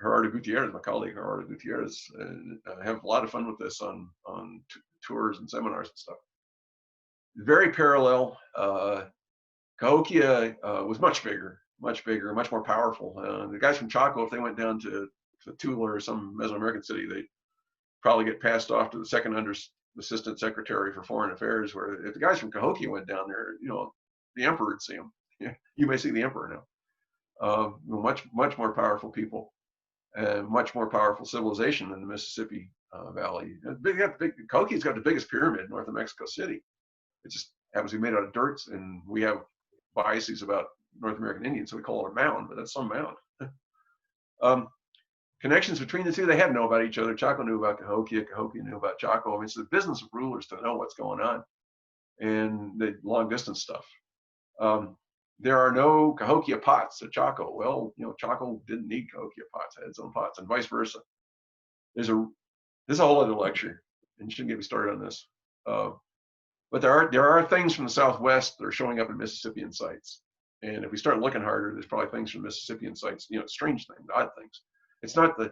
Gerardo Gutierrez, my colleague Gerardo Gutierrez, have a lot of fun with this on tours and seminars and stuff. Very parallel. Cahokia was much bigger, much more powerful. The guys from Chaco, if they went down to Tula or some Mesoamerican city, they probably get passed off to the second under assistant secretary for foreign affairs, where if the guys from Cahokia went down there, you know, the emperor would see them. Yeah, you may see the emperor now. Much more powerful people, and much more powerful civilization than the Mississippi Valley. Cahokia's got the biggest pyramid north of Mexico City. It just happens to be made out of dirt, and we have biases about North American Indians, so we call it a mound, but that's some mound. Connections between the two, they had to know about each other. Chaco knew about Cahokia, Cahokia knew about Chaco. I mean, it's the business of rulers to know what's going on, and the long distance stuff. There are no Cahokia pots at Chaco. Well, you know, Chaco didn't need Cahokia pots, had its own pots, and vice versa. This is a whole other lecture, and you shouldn't get me started on this. But there are things from the Southwest that are showing up in Mississippian sites. And if we start looking harder, there's probably things from Mississippian sites, you know, strange things, odd things. It's not going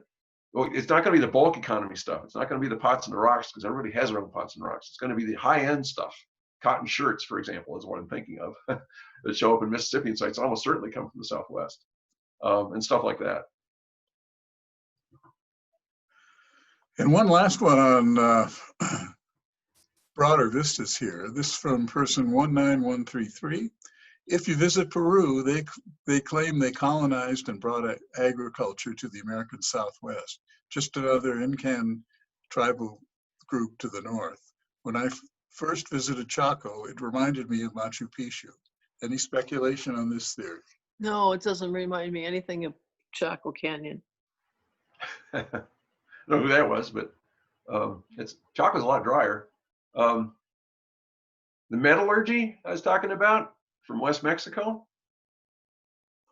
to be the bulk economy stuff. It's not going to be the pots and the rocks, because everybody has their own pots and rocks. It's going to be the high-end stuff. Cotton shirts, for example, is what I'm thinking of, that show up in Mississippian sites almost certainly come from the Southwest, and stuff like that. And one last one on broader vistas here. This from person 19133. If you visit Peru, they claim they colonized and brought agriculture to the American Southwest, just another Incan tribal group to the north. When I first visited Chaco, it reminded me of Machu Picchu. Any speculation on this theory? No, it doesn't remind me anything of Chaco Canyon. I don't know who that was, but Chaco's a lot drier. The metallurgy I was talking about from West Mexico,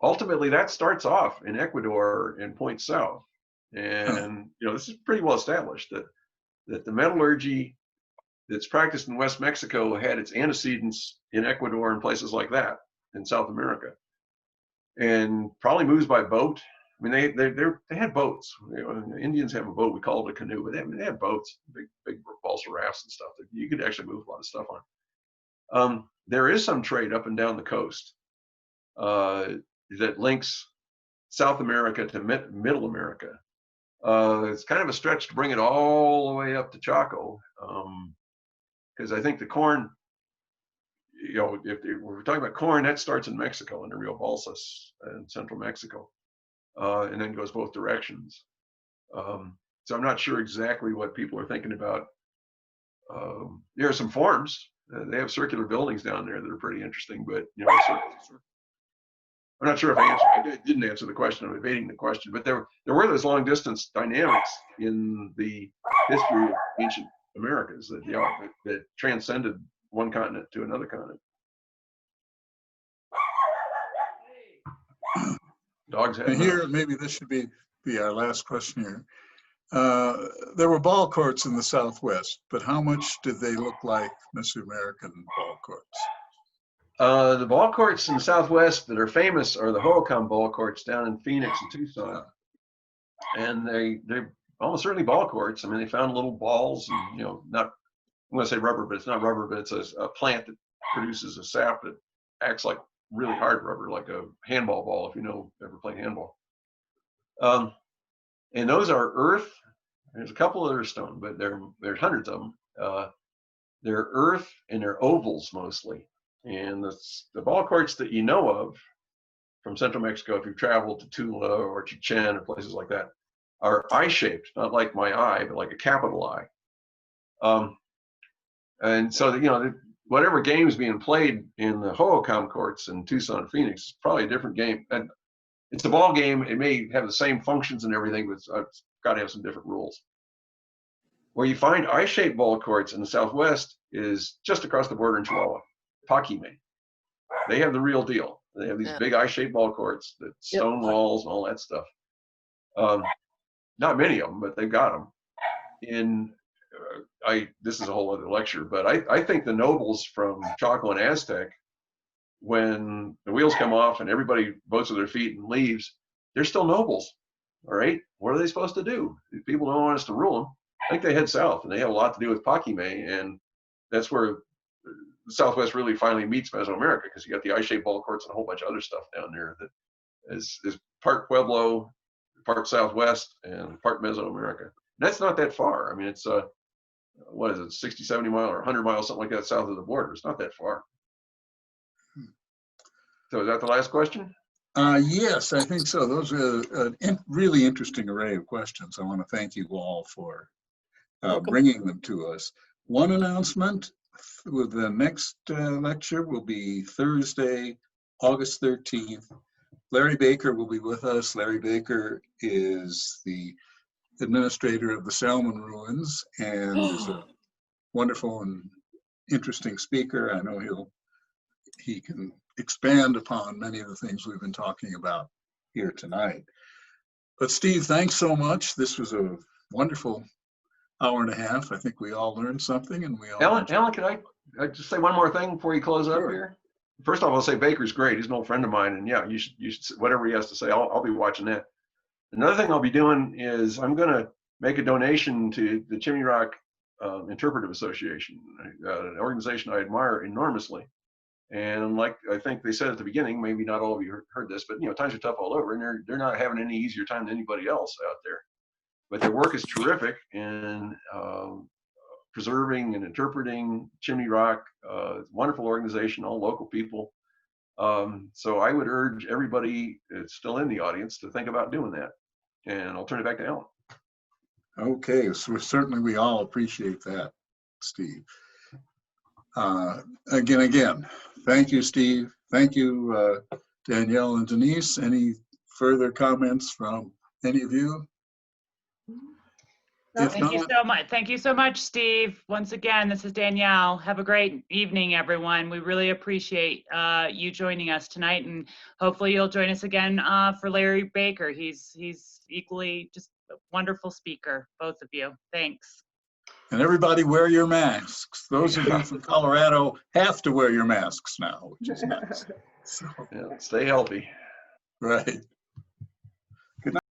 ultimately that starts off in Ecuador and points south. And you know, this is pretty well established that the metallurgy that's practiced in West Mexico had its antecedents in Ecuador and places like that in South America, and probably moves by boat. I mean, they had boats. You know, Indians have a boat. We call it a canoe, but they had boats, big balsa rafts and stuff that you could actually move a lot of stuff on. There is some trade up and down the coast that links South America to Middle America. It's kind of a stretch to bring it all the way up to Chaco, because I think the corn, you know, if we're talking about corn, that starts in Mexico, in the Rio Balsas in central Mexico, and then goes both directions. So I'm not sure exactly what people are thinking about. There are some forms. They have circular buildings down there that are pretty interesting, but you know, I'm not sure if I didn't answer the question. I'm evading the question, but there were those long distance dynamics in the history of ancient Americas that, you know, that transcended one continent to another continent. Dogs have here, maybe this should be our last question here. There were ball courts in the Southwest, but how much did they look like Mesoamerican ball courts? The ball courts in the Southwest that are famous are the Hohokam ball courts down in Phoenix and Tucson. And they're almost certainly ball courts. I mean, they found little balls, and, you know, not, I'm going to say rubber, but it's not rubber, but it's a plant that produces a sap that acts like really hard rubber, like a handball ball, if you know, ever played handball. And those are earth. There's a couple that are stone, but there's hundreds of them. They're earth and they're ovals mostly. And the ball courts that you know of from central Mexico, if you've traveled to Tula or Chichen or places like that, are eye-shaped, not like my eye, but like a capital I. And so, you know, whatever game is being played in the Hohokam courts in Tucson and Phoenix is probably a different game. And it's a ball game. It may have the same functions and everything, but it's got to have some different rules. Where you find eye-shaped ball courts in the Southwest is just across the border in Chihuahua, Paquime. They have the real deal. They have these big eye-shaped ball courts, that stone walls and all that stuff. Not many of them, but they've got them. This is a whole other lecture, but I think the nobles from Chaco and Aztec, when the wheels come off and everybody votes with their feet and leaves, they're still nobles. All right, what are they supposed to do? People don't want us to rule them. I think they head south, and they have a lot to do with Paquime, and that's where the Southwest really finally meets Mesoamerica, because you got the eye-shaped ball courts and a whole bunch of other stuff down there that is part Pueblo, part Southwest and part Mesoamerica. That's not that far. I mean, it's what is it, 60, 70 miles or 100 miles, something like that, south of the border. It's not that far. So is that the last question? Yes, I think so. Those are a really interesting array of questions. I want to thank you all for Welcome. bringing them to us. One announcement with the next lecture will be Thursday, August 13th. Larry Baker will be with us. Larry Baker is the administrator of the Salmon Ruins and is a wonderful and interesting speaker. I know he can expand upon many of the things we've been talking about here tonight. But Steve, thanks so much. This was a wonderful hour and a half. I think we all learned something, and we all. Alan, can I just say one more thing before you close up here? First off, I'll say Baker's great. He's an old friend of mine, and yeah, you should whatever he has to say, I'll be watching that. Another thing I'll be doing is I'm going to make a donation to the Chimney Rock Interpretive Association, an organization I admire enormously. And like I think they said at the beginning, maybe not all of you heard this, but times are tough all over, and they're not having any easier time than anybody else out there. But their work is terrific in preserving and interpreting Chimney Rock. Wonderful organization, all local people. So I would urge everybody that's still in the audience to think about doing that. And I'll turn it back to Alan. Okay, so certainly we all appreciate that, Steve. Again, thank you, Steve. Thank you, Danielle and Denise. Any further comments from any of you? Thank you so much. Thank you so much, Steve. Once again, this is Danielle. Have a great evening, everyone. We really appreciate you joining us tonight, and hopefully you'll join us again for Larry Baker. He's equally just a wonderful speaker, both of you. Thanks. And everybody wear your masks. Those of you from Colorado have to wear your masks now, which is nice. So, yeah, stay healthy. Right.